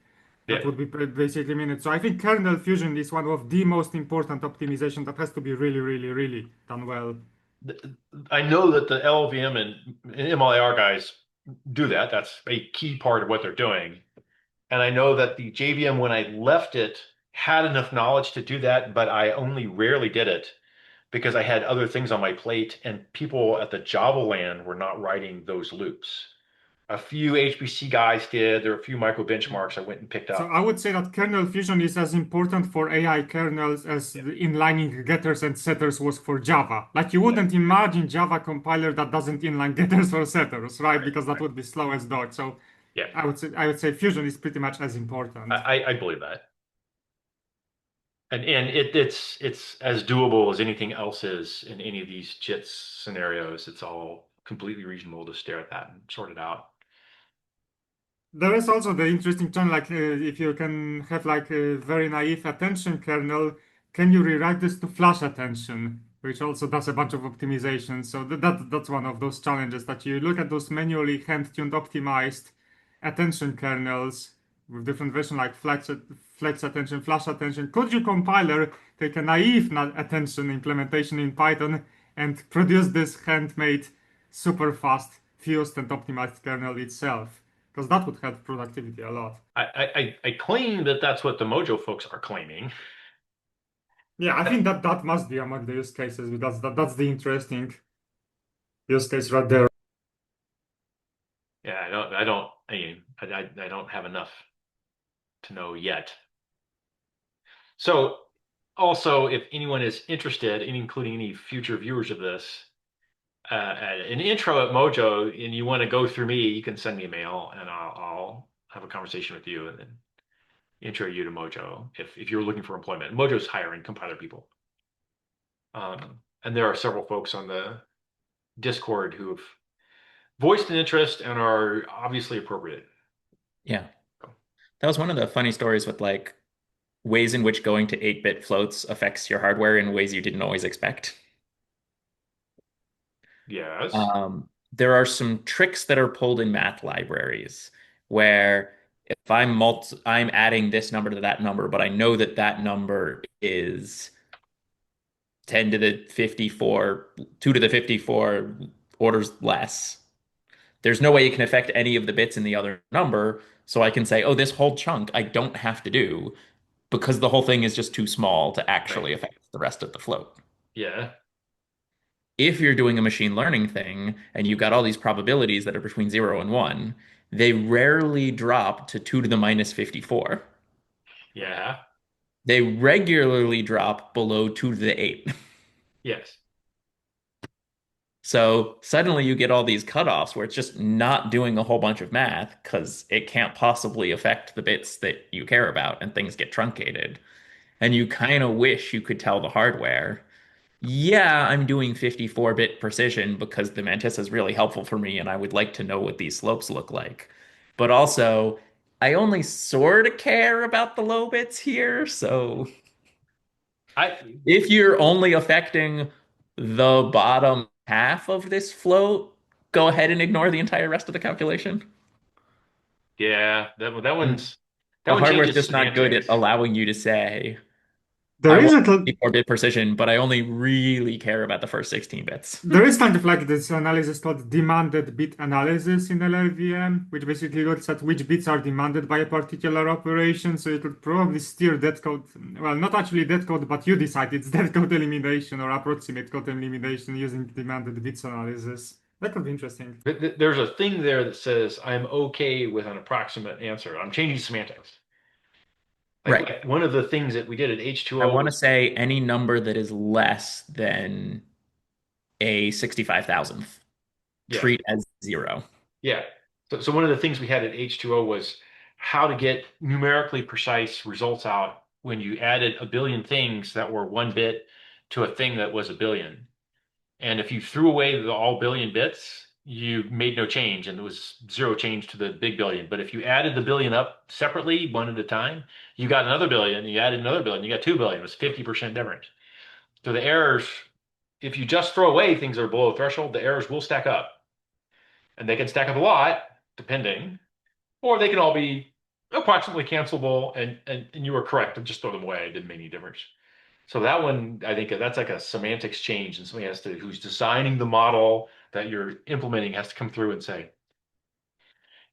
S2: Yeah.
S4: That would be basically minutes. So I think kernel fusion is one of the most important optimization that has to be really, really, really done well.
S2: I know that the LLVM and MLIR guys do that. That's a key part of what they're doing. And I know that the JVM, when I left it, had enough knowledge to do that, but I only rarely did it because I had other things on my plate and people at the Java land were not writing those loops. A few HPC guys did. There were a few micro benchmarks I went and picked
S4: So
S2: up.
S4: I would say that kernel fusion is as important for AI kernels as
S2: Yeah.
S4: the inlining getters and setters was for Java. Like you
S2: Yeah.
S4: wouldn't imagine Java compiler that doesn't inline getters or setters, right?
S2: Right.
S4: Because that
S2: Right.
S4: would be slow as dog. So
S2: Yeah.
S4: I would say fusion is pretty much as important.
S2: I believe that. And it's as doable as anything else is in any of these JIT scenarios. It's all completely reasonable to stare at that and sort it out.
S4: There is also the interesting term, like if you can have like a very naive attention kernel, can you rewrite this to flash attention, which also does a bunch of optimization. So that's one of those challenges that you look at those manually hand-tuned optimized attention kernels with different versions like flex attention, flash attention. Could your compiler take a naive attention implementation in Python and produce this handmade, super fast, fused and optimized kernel itself? Because that would help productivity a lot.
S2: I claim that that's what the Mojo folks are claiming.
S4: Yeah, I think that must be among the use cases because that's the interesting use case right there.
S2: Yeah, I don't have enough to know yet. So also, if anyone is interested, including any future viewers of this, an intro at Mojo, and you want to go through me, you can send me a mail, and I'll have a conversation with you, and then intro you to Mojo if you're looking for employment. Mojo's hiring compiler people, and there are several folks on the Discord who have voiced an interest and are obviously appropriate.
S1: Yeah. That was one of the funny stories with like ways in which going to 8-bit floats affects your hardware in ways you didn't always expect.
S2: Yes.
S1: There are some tricks that are pulled in math libraries where if I'm adding this number to that number, but I know that that number is 10 to the 54, 2 to the 54 orders less. There's no way it can affect any of the bits in the other number. So I can say, oh, this whole chunk I don't have to do because the whole thing is just too small to
S2: Right.
S1: actually affect the rest of the float.
S2: Yeah.
S1: If you're doing a machine learning thing and you've got all these probabilities that are between 0 and 1, they rarely drop to 2 to the minus 54.
S2: Yeah.
S1: They regularly drop below 2 to the 8.
S2: Yes.
S1: So suddenly you get all these cutoffs where it's just not doing a whole bunch of math because it can't possibly affect the bits that you care about and things get truncated. And you kind of wish you could tell the hardware, yeah, I'm doing 54-bit precision because the mantissa is really helpful for me and I would like to know what these slopes look like. But also, I only sort of care about the low bits here, so
S2: I
S1: if you're only affecting the bottom half of this float, go ahead and ignore the entire rest of the calculation.
S2: yeah,
S1: And
S2: that
S1: the
S2: one
S1: hardware's
S2: changes
S1: just not good at
S2: semantics.
S1: allowing you to say,
S4: There
S1: I
S4: is
S1: want
S4: a
S1: 54-bit precision, but I only really care about the first 16 bits.
S4: there is kind of like this analysis called demanded bit analysis in LLVM, which basically looks at which bits are demanded by a particular operation. So you could probably steer that code, well, not actually that code, but you decide it's that code elimination or approximate code elimination using demanded bits analysis. That could be interesting.
S2: There's a thing there that says I'm okay with an approximate answer. I'm changing semantics.
S1: Right.
S2: Like one of the things that we did at
S1: I
S2: H2O
S1: want to
S2: was,
S1: say any number that is less than a 65,000th
S2: yeah,
S1: treat as 0.
S2: yeah. So one of the things we had at H2O was how to get numerically precise results out when you added a billion things that were 1 bit to a thing that was a billion. And if you threw away the all billion bits, you made no change and it was zero change to the big billion. But if you added the billion up separately, one at a time, you got another billion, you added another billion, you got 2 billion. It was 50% difference. So the errors, if you just throw away things that are below threshold, the errors will stack up. And they can stack up a lot, depending, or they can all be approximately cancelable. And you were correct to just throw them away. It didn't make any difference. So that one, I think that's like a semantics change, and somebody has to, who's designing the model that you're implementing, has to come through and say,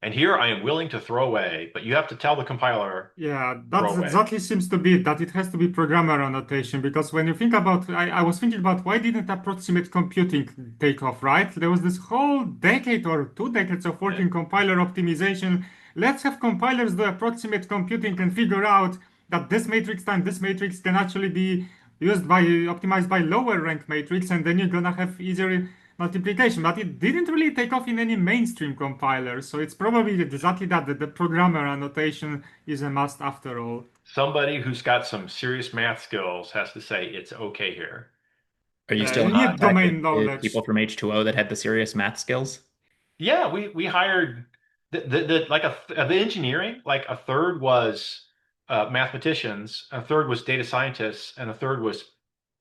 S2: and here I am willing to throw away, but you have to tell the compiler
S4: Yeah,
S2: throw
S4: that's
S2: away.
S4: exactly seems to be it, that it has to be programmer annotation because when you think about, I was thinking about why didn't approximate computing take off, right? There was this whole decade or 2 decades of work
S2: Yeah.
S4: in compiler optimization. Let's have compilers do approximate computing and figure out that this matrix times this matrix can actually be used by optimized by lower rank matrix, and then you're gonna have easier multiplication, but it didn't really take off in any mainstream compilers. So it's probably exactly that, the programmer annotation is a must after all.
S2: Somebody who's got some serious math skills has to say it's okay here.
S1: Are you still
S4: You
S1: in
S4: need
S1: contact with
S4: domain
S1: the people
S4: knowledge.
S1: from H2O that had the serious math skills?
S2: Yeah, we hired like the engineering, like a third was mathematicians, a third was data scientists, and a third was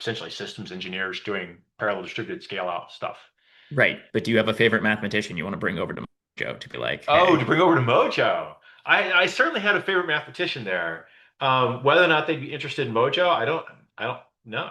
S2: essentially systems engineers doing parallel distributed scale out stuff.
S1: Right. But do you have a favorite mathematician you want to bring over to Mojo to be like,
S2: Oh, to
S1: hey,
S2: bring over to Mojo. I certainly had a favorite mathematician there. Whether or not they'd be interested in Mojo, I don't know.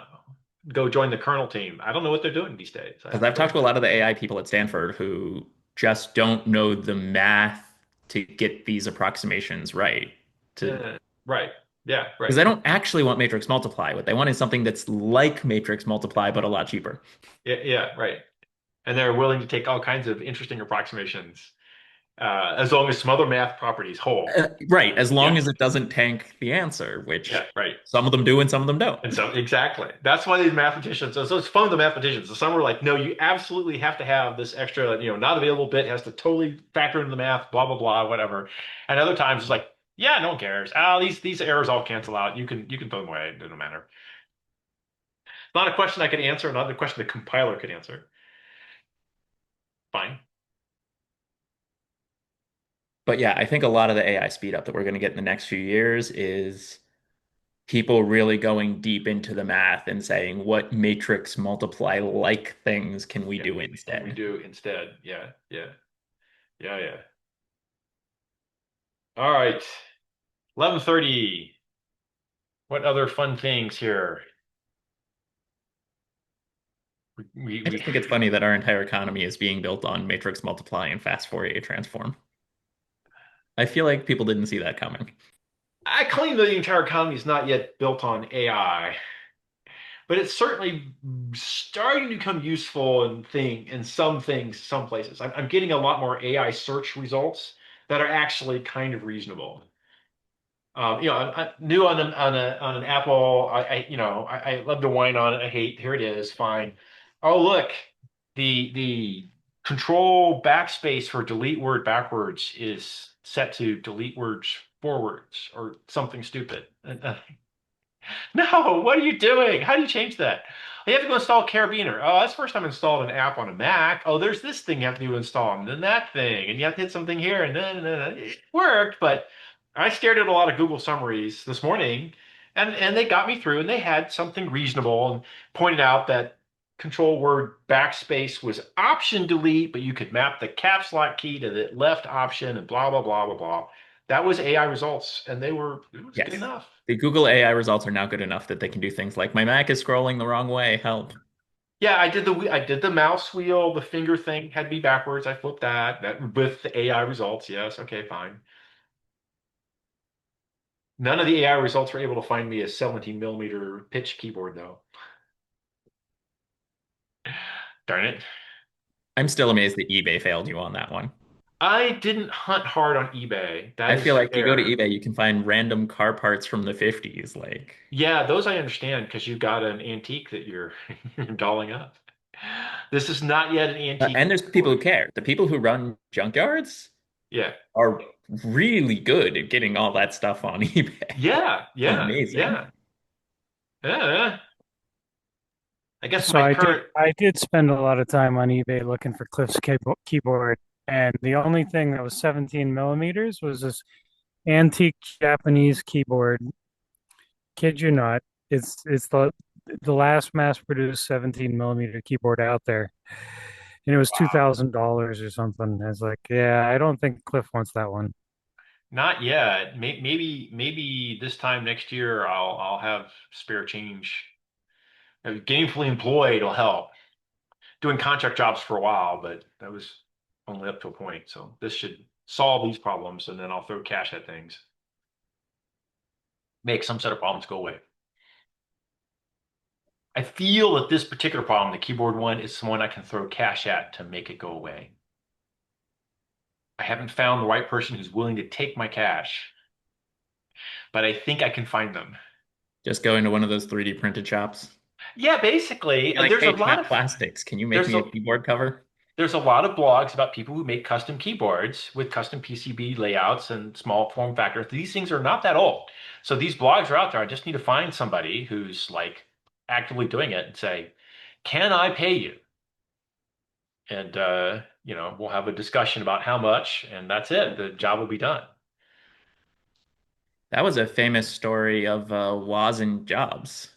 S2: Go join the Kernel team. I don't know what they're doing these days. I
S1: because
S2: have to
S1: I've
S2: go
S1: talked to a
S2: look.
S1: lot of the AI people at Stanford who just don't know the math to get these approximations right. To
S2: Right. Yeah,
S1: because
S2: right.
S1: they don't actually want matrix multiply. What they want is something that's like matrix multiply, but a lot cheaper.
S2: Yeah, yeah, right. And they're willing to take all kinds of interesting approximations, as long as some other math properties hold.
S1: Right, as
S2: Yeah,
S1: long as it doesn't tank the answer,
S2: yeah,
S1: which
S2: right.
S1: some of them do and some of them don't.
S2: And so, exactly. That's why these mathematicians, so it's fun with the mathematicians. So some are like, no, you absolutely have to have this extra, not available bit has to totally factor into the math, blah, blah, blah, whatever. And other times it's like, yeah, no one cares. These errors all cancel out. You can throw them away. It doesn't matter. Not a question I could answer, not a question the compiler could answer. Fine.
S1: But yeah, I think a lot of the AI speed up that we're going to get in the next few years is people really going deep into the math and saying, what matrix multiply like things can we
S2: Yeah.
S1: do
S2: Can we
S1: instead?
S2: do instead? Yeah, yeah, yeah, yeah. All right. 11:30. What other fun things here? We,
S1: I
S2: we
S1: just think it's funny that our entire economy is being built on matrix multiply and fast Fourier transform. I feel like people didn't see that coming.
S2: I claim that the entire economy is not yet built on AI, but it's certainly starting to become useful in some things, some places. I'm getting a lot more AI search results that are actually kind of reasonable. New on an Apple. I love to whine on it. I hate. Here it is. Fine. Oh, look, the control backspace for delete word backwards is set to delete words forwards or something stupid. No, what are you doing? How do you change that? You have to go install Carabiner. Oh, that's the first time I installed an app on a Mac. Oh, there's this thing you have to do to install, and then that thing, and you have to hit something here, and then it worked. But I stared at a lot of Google summaries this morning, and they got me through, and they had something reasonable, and pointed out that control word backspace was option delete, but you could map the caps lock key to the left option, and blah blah blah blah blah. That was AI results, and it was good
S1: Yes.
S2: enough.
S1: The Google AI results are now good enough that they can do things like my Mac is scrolling the wrong way, help.
S2: Yeah, I did the mouse wheel, the finger thing had to be backwards. I flipped that with the AI results. Yes, okay, fine. None of the AI results were able to find me a 17 millimeter pitch keyboard though. Darn it.
S1: I'm still amazed that eBay failed you on that one.
S2: I didn't hunt hard on eBay. That
S1: I
S2: is
S1: feel like you go to
S2: fair.
S1: eBay, you can find random car parts from the 50s, like,
S2: Yeah, those I understand because you've got an antique that you're you're dolling up. This is not yet an antique
S1: and there's people who
S2: keyboard.
S1: care. The people who run junkyards
S2: Yeah.
S1: are really good at getting all that stuff on eBay.
S2: Yeah, yeah,
S1: Amazing.
S2: yeah. Yeah. I guess
S5: So
S2: my current
S5: I did spend a lot of time on eBay looking for Cliff's keyboard, and the only thing that was 17 millimeters was this antique Japanese keyboard. Kid you not, it's the last mass-produced 17 millimeter keyboard out there, and it was
S2: wow.
S5: $2,000 or something. I was like, yeah, I don't think Cliff wants that one.
S2: Not yet. Maybe this time next year I'll have spare change. Gainfully employed will help. Doing contract jobs for a while, but that was only up to a point. So this should solve these problems, and then I'll throw cash at things. Make some set of problems go away. I feel that this particular problem, the keyboard one, is the one I can throw cash at to make it go away. I haven't found the right person who's willing to take my cash, but I think I can find them.
S1: Just go into one of those 3D printed shops.
S2: Yeah, basically,
S1: You're like,
S2: there's a
S1: hey,
S2: lot
S1: Cat
S2: of
S1: Plastics, can you make
S2: there's
S1: me
S2: a
S1: a keyboard cover?
S2: there's a lot of blogs about people who make custom keyboards with custom PCB layouts and small form factors. These things are not that old. So these blogs are out there. I just need to find somebody who's like actively doing it and say, "Can I pay you?" And we'll have a discussion about how much, and that's it. The job will be done.
S1: That was a famous story of Woz and Jobs.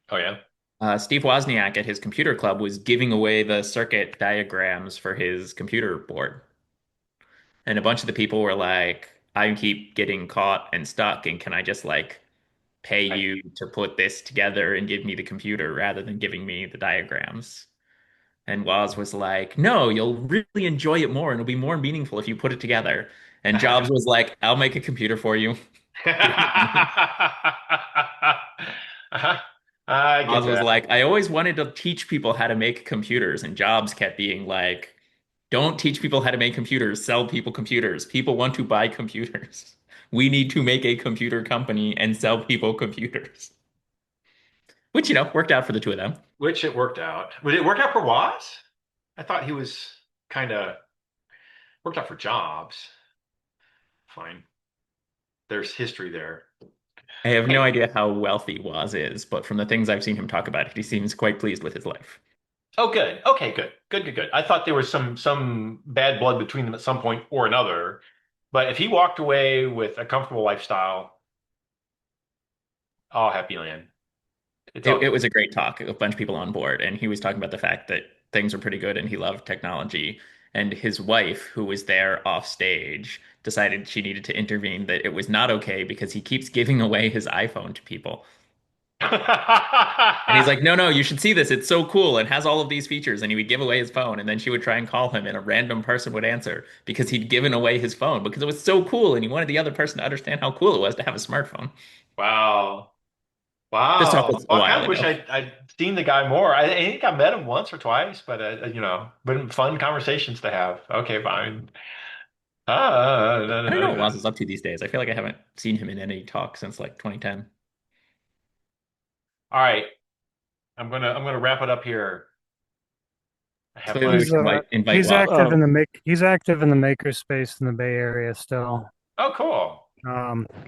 S2: Oh yeah.
S1: Steve Wozniak at his computer club was giving away the circuit diagrams for his computer board. And a bunch of the people were like, I keep getting caught and stuck, and can I just like pay
S2: I,
S1: you to put this together and give me the computer rather than giving me the diagrams? And Woz was like, no, you'll really enjoy it more and it'll be more meaningful if you put it together. And Jobs was like, I'll make a computer for you. Give me the money.
S2: uh-huh. I get
S1: Woz was
S2: that.
S1: like, I always wanted to teach people how to make computers. And Jobs kept being like, don't teach people how to make computers, sell people computers. People want to buy computers. We need to make a computer company and sell people computers. Which, worked out for the two of them.
S2: Which it worked out. Would it work out for Woz? I thought he was kind of worked out for Jobs. Fine. There's history there.
S1: I have no
S2: Hey,
S1: idea how wealthy Woz is, but from the things I've seen him talk about it, he seems quite pleased with his life.
S2: oh, good. Okay, good. Good, good, good. I thought there was some bad blood between them at some point or another. But if he walked away with a comfortable lifestyle, all happy land. It's all
S1: It
S2: good.
S1: was a great talk, a bunch of people on board, and he was talking about the fact that things were pretty good and he loved technology. And his wife, who was there off stage, decided she needed to intervene that it was not okay because he keeps giving away his iPhone to people. And he's like, no, no, you should see this. It's so cool. It has all of these features. And he would give away his phone. And then she would try and call him, and a random person would answer because he'd given away his phone because it was so cool. And he wanted the other person to understand how cool it was to have a smartphone.
S2: Wow.
S1: This talk
S2: Wow.
S1: was a
S2: Well, I kind
S1: while
S2: of wish
S1: ago.
S2: I'd seen the guy more. I think I met him once or twice, but been fun conversations to have. Okay, fine. Da,
S1: I
S2: da,
S1: don't know
S2: da,
S1: what
S2: da.
S1: Woz is up to these days. I feel like I haven't seen him in any talk since like 2010.
S2: All right, I'm gonna wrap it up here. I have
S1: Clearly, we
S2: my
S5: He's
S1: should invite
S5: he's
S1: Woz.
S5: active
S6: Oh,
S5: in the make he's active in the maker space in the Bay Area still.
S2: oh cool.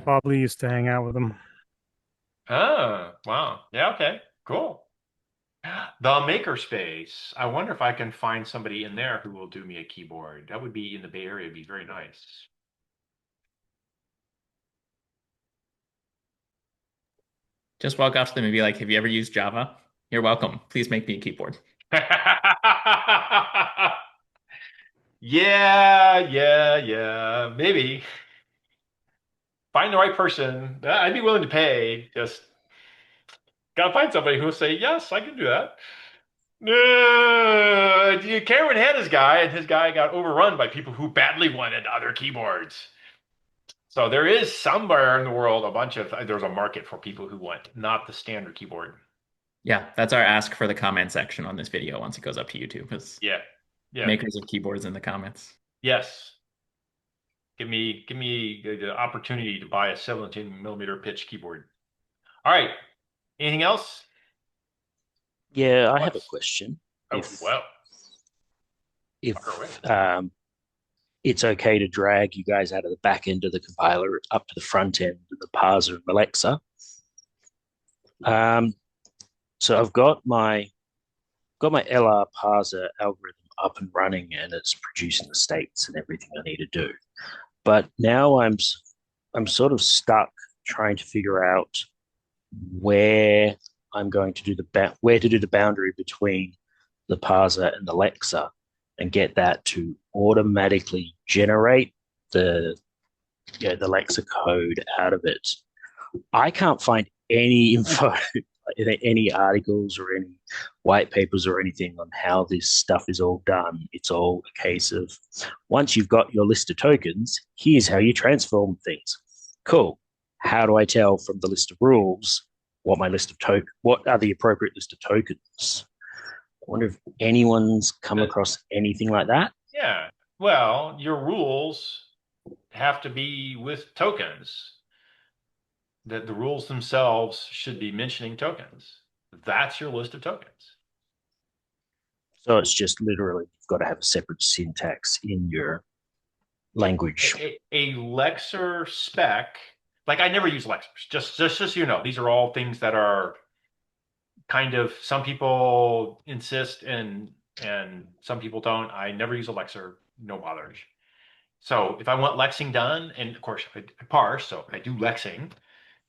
S5: Bob Lee used to hang out with him.
S2: Oh wow. Yeah. Okay. Cool. The makerspace. I wonder if I can find somebody in there who will do me a keyboard. That would be in the Bay Area. It'd be very nice.
S1: Just walk up to them and be like, have you ever used Java? You're welcome. Please make me a keyboard.
S2: Yeah, yeah, yeah. Maybe find the right person. I'd be willing to pay. Just gotta find somebody who will say, yes, I can do that. Cameron had his guy, and his guy got overrun by people who badly wanted other keyboards. So there is somewhere in the world there's a market for people who want not the standard keyboard.
S1: Yeah, that's our ask for the comment section on this video once it goes up to YouTube. Is
S2: Yeah, yeah,
S1: makers of keyboards in the comments.
S2: yes. Give me the opportunity to buy a 17 millimeter pitch keyboard. All right. Anything else?
S6: yeah, I have a
S2: What's
S6: question.
S2: oh well,
S6: If
S2: fuck away.
S6: it's okay to drag you guys out of the back end of the compiler up to the front end of the parser and the lexer. So I've got my LR parser algorithm up and running, and it's producing the states and everything I need to do. But now I'm sort of stuck trying to figure out where I'm going to do where to do the boundary between the parser and the lexer, and get that to automatically generate the the lexer code out of it. I can't find any info, any articles or any white papers or anything on how this stuff is all done. It's all a case of once you've got your list of tokens, here's how you transform things. Cool. How do I tell from the list of rules what are the appropriate list of tokens? I wonder if anyone's come
S2: The-
S6: across anything like that.
S2: yeah. Well, your rules have to be with tokens. That the rules themselves should be mentioning tokens. That's your list of tokens.
S6: So it's just literally you've got to have a separate syntax in your language.
S2: A Lexer spec, like I never use Lexers. Just so you know, these are all things that are kind of some people insist in and some people don't. I never use a lexer, no bothers. So if I want lexing done, and of course I parse, so I do lexing.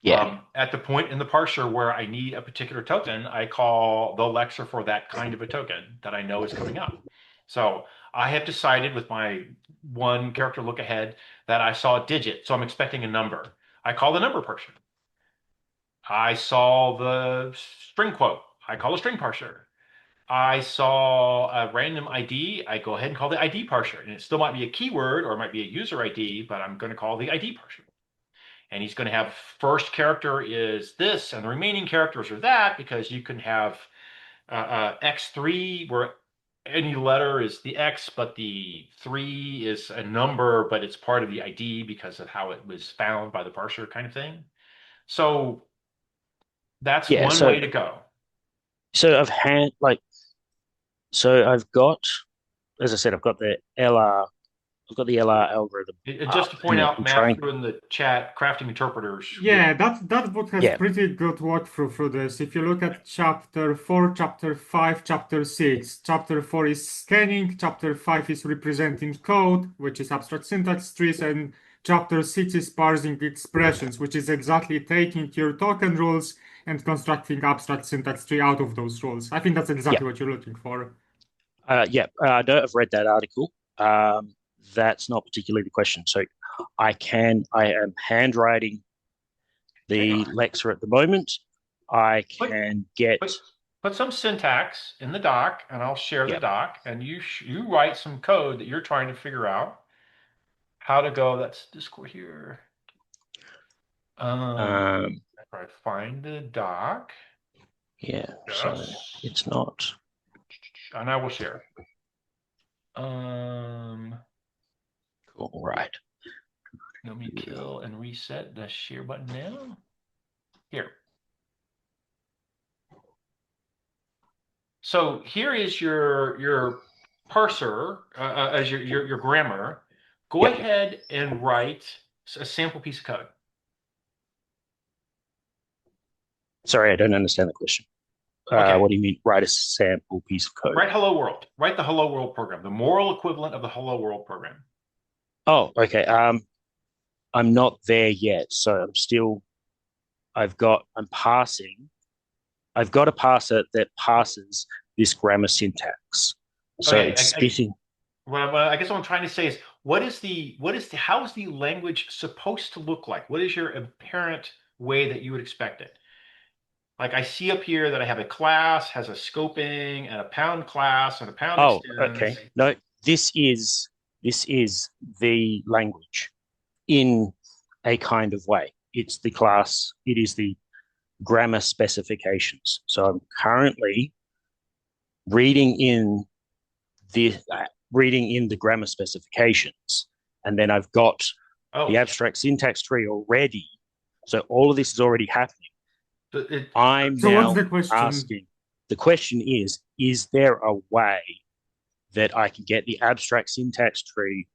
S6: Yeah.
S2: At the point in the parser where I need a particular token, I call the lexer for that kind of a token that I know is coming up. So I have decided with my one character look ahead that I saw a digit, so I'm expecting a number. I call the number parser. I saw the string quote. I call a string parser. I saw a random ID. I go ahead and call the ID parser. And it still might be a keyword or it might be a user ID, but I'm going to call the ID parser. And he's going to have first character is this and the remaining characters are that, because you can have X3 where any letter is the X, but the 3 is a number, but it's part of the ID because of how it was found by the parser kind of thing. So that's
S6: Yeah.
S2: one way to go.
S6: So I've got, as I said, I've got the LR algorithm
S2: And just
S6: up,
S2: to point out,
S6: I'm
S2: Matt
S6: trying.
S2: threw in the chat, crafting interpreters.
S4: Yeah, that book has
S6: Yeah.
S4: pretty good walkthrough through this. If you look at chapter 4, chapter 5, chapter 6, chapter 4 is scanning, chapter 5 is representing code, which is abstract syntax trees, and chapter 6 is parsing expressions, which is exactly taking your token rules and constructing abstract syntax tree out of those rules. I think that's
S6: Yeah.
S4: exactly what you're looking for.
S6: I know I've read that article. That's not particularly the question. So I am handwriting the lexer at the moment. I can get,
S2: Put some syntax in the doc, and I'll share the
S6: yeah,
S2: doc, and you write some code that you're trying to figure out how to go. That's Discord here. If I find the doc,
S6: yeah. So
S2: yes,
S6: it's not.
S2: and I will share. Um,
S6: Cool, right.
S2: Let me kill and reset the share button now. Here. So here is your parser as your grammar. Go
S6: Yep.
S2: ahead and write a sample piece of code.
S6: Sorry, I don't understand the question.
S2: Okay.
S6: What do you mean? Write a sample piece of code.
S2: Write hello world. Write the hello world program, the moral equivalent of the hello world program.
S6: Oh, okay. I'm not there yet, so I'm parsing. I've got a parser that parses this grammar syntax. So
S2: Okay,
S6: it's spitting.
S2: Well, I guess what I'm trying to say is, how is the language supposed to look like? What is your apparent way that you would expect it? Like I see up here that I have a class, has a scoping, and a pound class, and a pound
S6: Oh,
S2: extends.
S6: okay. No, this is the language in a kind of way. It's the class, it is the grammar specifications. So I'm currently reading in the grammar specifications, and then I've got the abstract syntax tree already. So all of this is already happening. I'm
S4: So
S6: now
S4: what's the question?
S6: asking, the question is there a way that I can get the abstract syntax tree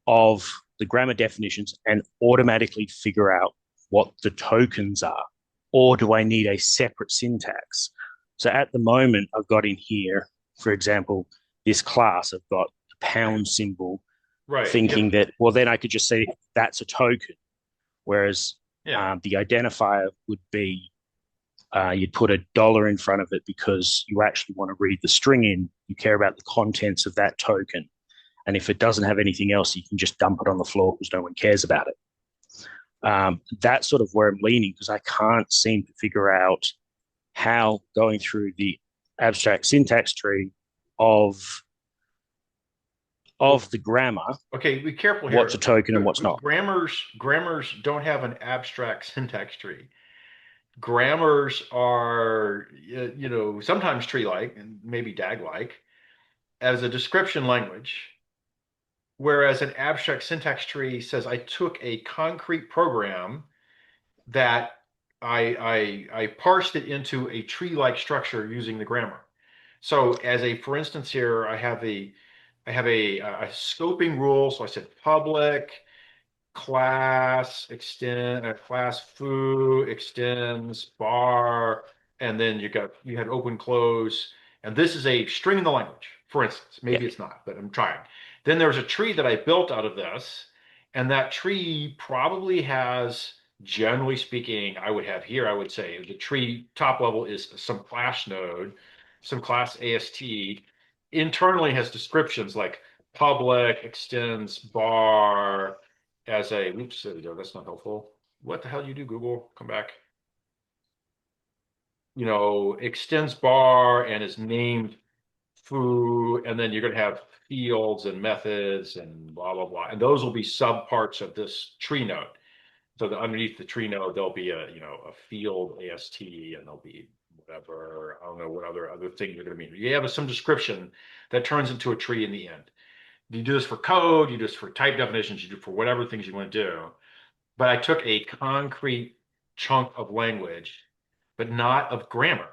S6: of the grammar definitions and automatically figure out what the tokens are? Or do I need a separate syntax? So at the moment, I've got in here, for example, this class, I've got the pound symbol, thinking that, well, then I could just say that's a token. Whereas the identifier would be, you'd put a dollar in front of it because you actually want to read the string in. You care about the contents of that token. And if it doesn't have anything else, you can just dump it on the floor because no one cares about it. That's sort of where I'm leaning, because I can't seem to figure out how going through the abstract syntax tree of the grammar.
S2: Okay, be careful here.
S6: What's a token and what's not?
S2: Grammars don't have an abstract syntax tree. Grammars are, sometimes tree-like and maybe DAG-like as a description language, whereas an abstract syntax tree says I took a concrete program that I parsed it into a tree-like structure using the grammar. So for instance here, I have a scoping rule. So I said public class extend class foo extends bar, and then you had open close, and this is a string in the language. For instance,
S6: Yeah.
S2: maybe it's not, but I'm trying. Then there's a tree that I built out of this, and that tree probably has, generally speaking, I would have here, I would say the tree top level is some class node, some class AST. Internally has descriptions like public, extends, bar, as a, oops, there we go, that's not helpful. What the hell do you do, Google? Come back. Extends bar and is named foo, and then you're going to have fields and methods and blah, blah, blah. And those will be subparts of this tree node. So underneath the tree node, there'll be a field AST, and there'll be whatever, I don't know what other things you're going to mean. You have some description that turns into a tree in the end. You do this for code, you do this for type definitions, you do for whatever things you want to do. But I took a concrete chunk of language, but not of grammar.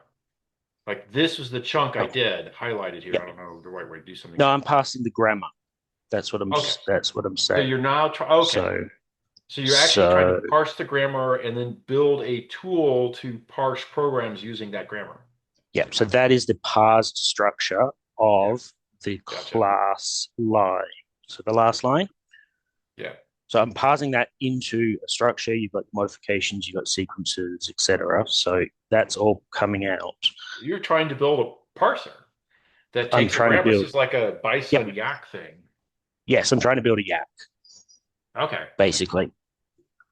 S2: Like this was the chunk I
S6: Oh,
S2: did highlighted here.
S6: yeah.
S2: I don't know the right way to do something.
S6: No, I'm passing the grammar. That's what I'm.
S2: Okay.
S6: That's what I'm
S2: So
S6: saying.
S2: you're now okay. So you're actually trying to parse the grammar and then build a tool to parse programs using that grammar.
S6: Yeah. So that is the parsed structure of the
S2: Gotcha.
S6: class line. So the last line.
S2: Yeah.
S6: So I'm parsing that into a structure. You've got modifications, you've got sequences, etc. So that's all coming out.
S2: You're trying to build a parser that
S6: I'm
S2: takes a
S6: trying to
S2: grammar. This
S6: build.
S2: is like a bison yak thing.
S6: Yes, I'm trying to build a yak,
S2: Okay.
S6: basically.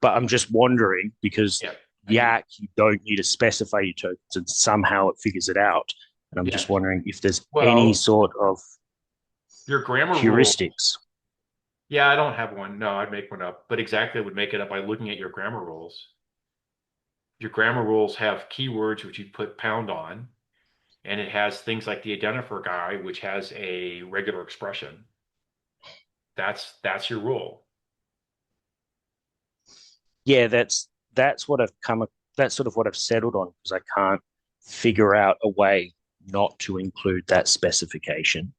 S6: But I'm just wondering because
S2: Yeah.
S6: yak, you don't need to specify your tokens, and somehow it figures it out. And I'm just wondering if there's any sort of
S2: your grammar
S6: heuristics.
S2: Yeah, I don't have one. No, I'd make one up. But exactly, I would make it up by looking at your grammar rules. Your grammar rules have keywords which you put pound on, and it has things like the identifier guy, which has a regular expression. That's your rule.
S6: Yeah, that's what I've come. That's sort of what I've settled on because I can't figure out a way not to include that specification.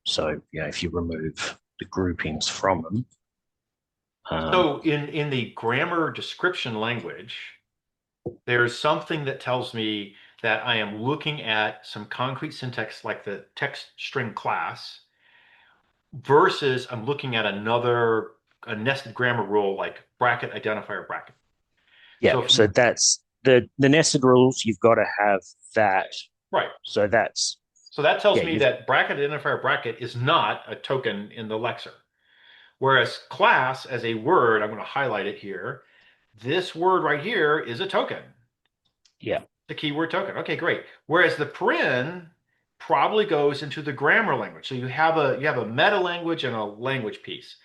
S6: So if you remove the groupings from them.
S2: So in the grammar description language, there's something that tells me that I am looking at some concrete syntax like the text string class versus I'm looking at a nested grammar rule like bracket identifier bracket.
S6: Yeah, so that's the nested rules. You've got to have that.
S2: Right.
S6: So that
S2: tells me that bracket identifier bracket is not a token in the lexer. Whereas class as a word, I'm going to highlight it here. This word right here is a token.
S6: Yeah.
S2: The keyword token. Okay, great. Whereas the paren probably goes into the grammar language. So you have a meta language and a language piece.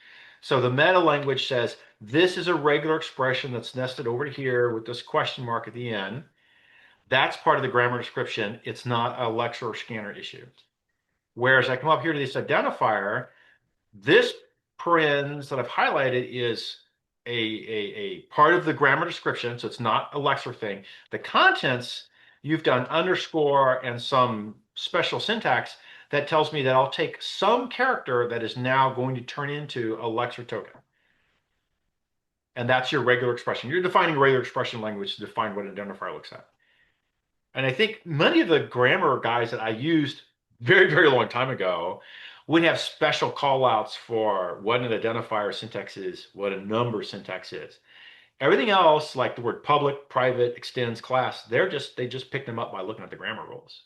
S2: So the meta language says this is a regular expression that's nested over here with this question mark at the end. That's part of the grammar description. It's not a lexer or scanner issue. Whereas I come up here to this identifier, this parens that I've highlighted is a part of the grammar description, so it's not a lexer thing. The contents, you've done underscore and some special syntax that tells me that I'll take some character that is now going to turn into a lexer token. And that's your regular expression. You're defining regular expression language to define what an identifier looks at. And I think many of the grammar guys that I used very, very long time ago would have special callouts for what an identifier syntax is, what a number syntax is. Everything else, like the word public, private, extends, class, they just pick them up by looking at the grammar rules.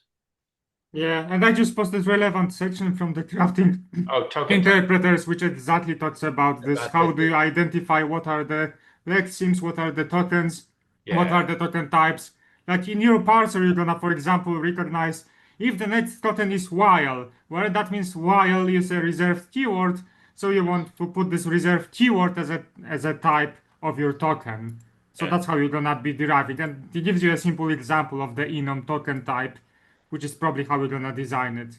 S4: Yeah, and I just posted relevant section from the crafting interpreters, which exactly talks about this. How do you identify what are the lexemes, what are the tokens, what are the token types? Like in your parser, you're gonna, for example, recognize if the next token is while, well, that means while is a reserved keyword, so you want to put this reserved keyword as a type of your token. So that's how you're gonna be deriving. And it gives you a simple example of the enum token type, which is probably how we're gonna design it.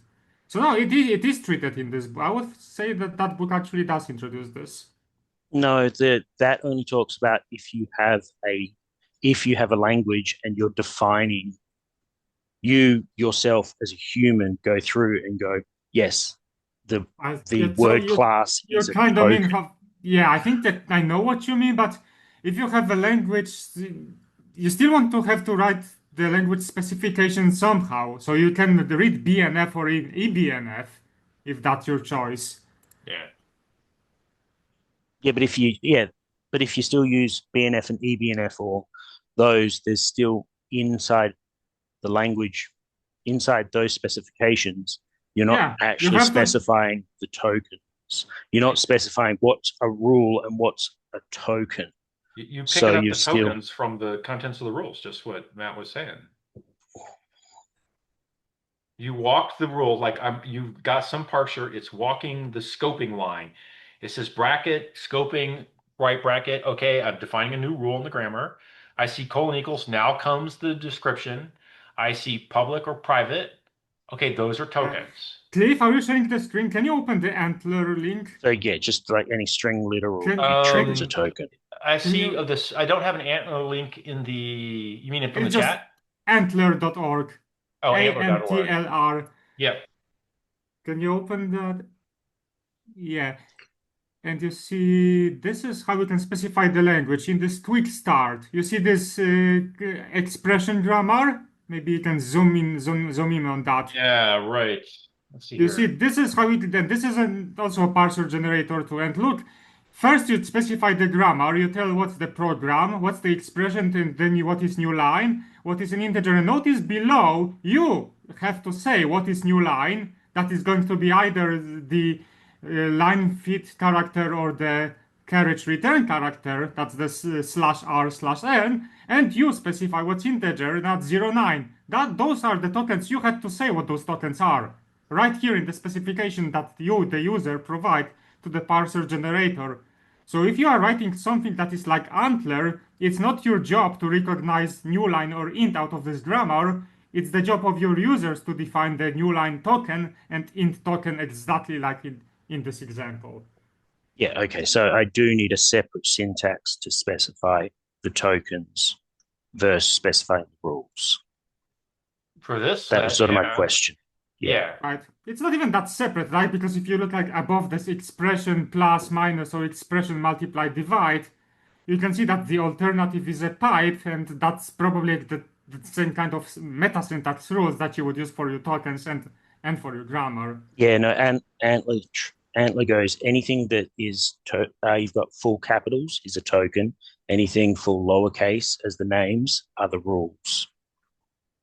S4: So no, it is treated in this book. I would say that that book actually does introduce this.
S6: No, that only talks about if you have a language and you're defining you yourself as a human go through and go, yes, the word class is a token.
S4: Yeah, I think that I know what you mean, but if you have a language, you still want to have to write the language specification somehow, so you can read BNF or EBNF if that's your choice.
S2: Yeah.
S6: Yeah, but if you still use BNF and eBNF or those, there's still inside the language, inside those specifications, you're not
S4: Yeah, you
S6: actually
S4: have to.
S6: specifying the tokens. You're not specifying what's a rule and what's a token.
S2: You
S6: So
S2: picking up
S6: you
S2: the
S6: still,
S2: tokens from the contents of the rules, just what Matt was saying. You walk the rule like you've got some parser, it's walking the scoping line. It says bracket, scoping, right bracket. Okay, I'm defining a new rule in the grammar. I see colon equals, now comes the description. I see public or private. Okay, those are tokens.
S4: Cliff, are you sharing the screen? Can you open the Antler link?
S6: so yeah, just like any string literal
S4: Can
S6: can be treated as a
S2: Um,
S6: token.
S2: I
S4: can
S2: see
S4: you?
S2: this. I don't have an Antler link in the, you mean from the
S4: It's just
S2: chat?
S4: antler.org.
S2: Oh, antler.org.
S4: ANTLR.
S2: Yep.
S4: Can you open that? Yeah. And you see, this is how we can specify the language in this quick start. You see this expression grammar? Maybe you can zoom in on that.
S2: Yeah, right. Let's see
S4: You see,
S2: here.
S4: this is how it, then this is also a parser generator too. And look, first you specify the grammar, you tell what's the program, what's the expression, and then what is new line, what is an integer. And notice below, you have to say what is new line. That is going to be either the line fit character or the carriage return character. That's the /r/n. And you specify what's integer, not 09. Those are the tokens. You had to say what those tokens are right here in the specification that you, the user, provide to the parser generator. So if you are writing something that is like Antler, it's not your job to recognize new line or int out of this grammar. It's the job of your users to define the new line token and int token exactly like in this example.
S6: Yeah, okay. So I do need a separate syntax to specify the tokens versus specifying the rules.
S2: For this
S6: That was
S2: set,
S6: sort of my
S2: yeah.
S6: question.
S2: Yeah.
S4: Right? It's not even that separate, right? Because if you look like above this expression plus, minus, or expression multiply, divide, you can see that the alternative is a pipe, and that's probably the same kind of meta syntax rules that you would use for your tokens and for your grammar.
S6: Yeah, no, and Antler goes anything that is you've got full capitals is a token. Anything full lowercase as the names are the rules.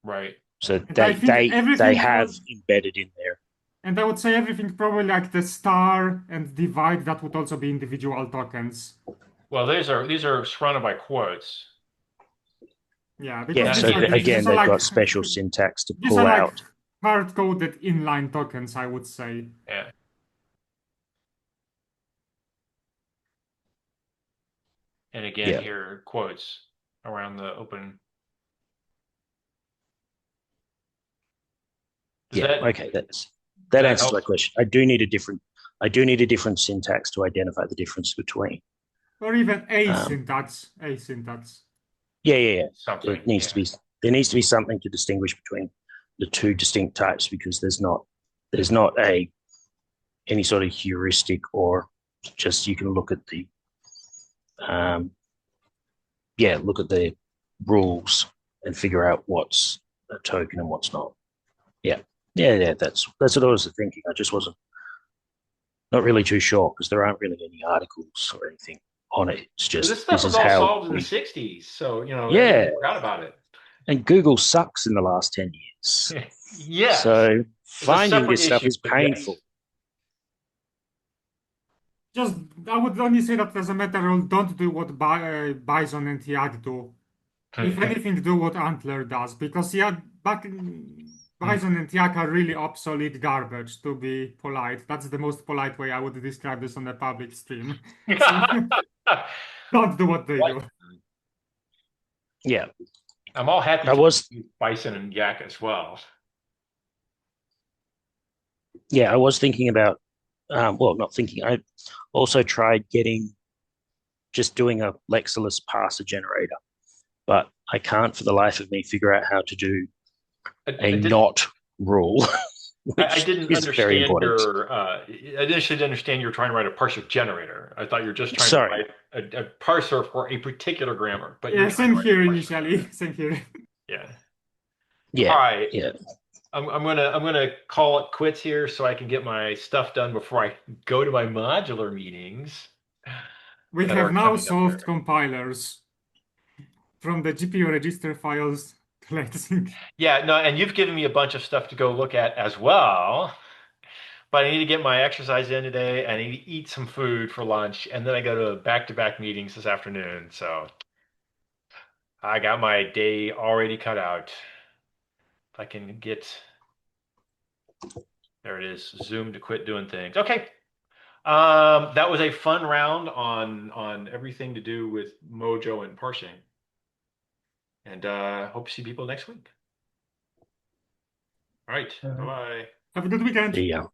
S2: Right.
S6: So
S4: And I think
S6: they
S4: everything
S6: have embedded in there.
S4: and I would say everything probably like the star and divide, that would also be individual tokens.
S2: Well, these are surrounded by quotes.
S4: Yeah, because
S6: Yeah,
S2: That
S6: so
S2: means
S6: again,
S4: these are
S6: they've
S4: like
S6: got special syntax to
S4: these are
S6: pull
S4: like
S6: out.
S4: hard-coded inline tokens, I would say.
S2: yeah. And again,
S6: Yeah,
S2: here quotes around the open. Does
S6: yeah.
S2: that
S6: Okay, that
S2: that
S6: answers
S2: help?
S6: my question. I do need a different syntax to identify the difference between.
S4: Or even
S6: Um,
S4: asyntax.
S6: yeah.
S2: Something?
S6: There needs to be something to distinguish between the two distinct types because there's not a any sort of heuristic or just you can look at the look at the rules and figure out what's a token and what's not. Yeah. That's what I was thinking. I just wasn't not really too sure because there aren't really any articles or anything on it. It's
S2: This
S6: just
S2: stuff
S6: this
S2: was
S6: is
S2: all
S6: how
S2: solved in the 60s, so
S6: yeah.
S2: everybody forgot about it.
S6: And Google sucks in the last 10 years.
S2: Yes.
S6: So
S2: It's a
S6: finding
S2: separate
S6: this stuff
S2: issue,
S6: is
S2: but yes.
S6: painful.
S4: Just, I would only say that as a matter of don't do what Bison and Yak do. If anything, do what Antler does, because Bison and Yak are really obsolete garbage, to be polite. That's the most polite way I would describe this on a public stream. So don't do what they do.
S6: Yeah.
S2: I'm all happy
S6: I
S2: to
S6: was
S2: use Bison and Yak as well.
S6: I was thinking about not thinking. I also tried just doing a Lexilus parser generator, but I can't for the life of me figure out how to do a not rule,
S2: I
S6: which
S2: didn't
S6: is very
S2: understand
S6: important.
S2: I initially didn't understand you were trying to write a parser generator. I thought you were just trying
S6: Sorry.
S2: to write a parser for a particular grammar. But
S4: Yeah,
S2: you're trying to
S4: same
S2: write a
S4: here
S2: parser.
S4: initially. Same here.
S2: Yeah.
S6: Yeah.
S2: All right.
S6: Yeah.
S2: I'm gonna call it quits here so I can get my stuff done before I go to my modular meetings
S4: We
S2: that
S4: have
S2: are
S4: now
S2: coming up here.
S4: solved compilers from the GPU register files to lexing.
S2: Yeah, no, and you've given me a bunch of stuff to go look at as well. But I need to get my exercise in today. I need to eat some food for lunch, and then I go to back-to-back meetings this afternoon. So I got my day already cut out. If I can get, there it is, Zoom to quit doing things. Okay. That was a fun round on everything to do with Mojo and parsing. And hope to see people next week. All right. Bye-bye.
S4: Have a good weekend.
S6: See ya.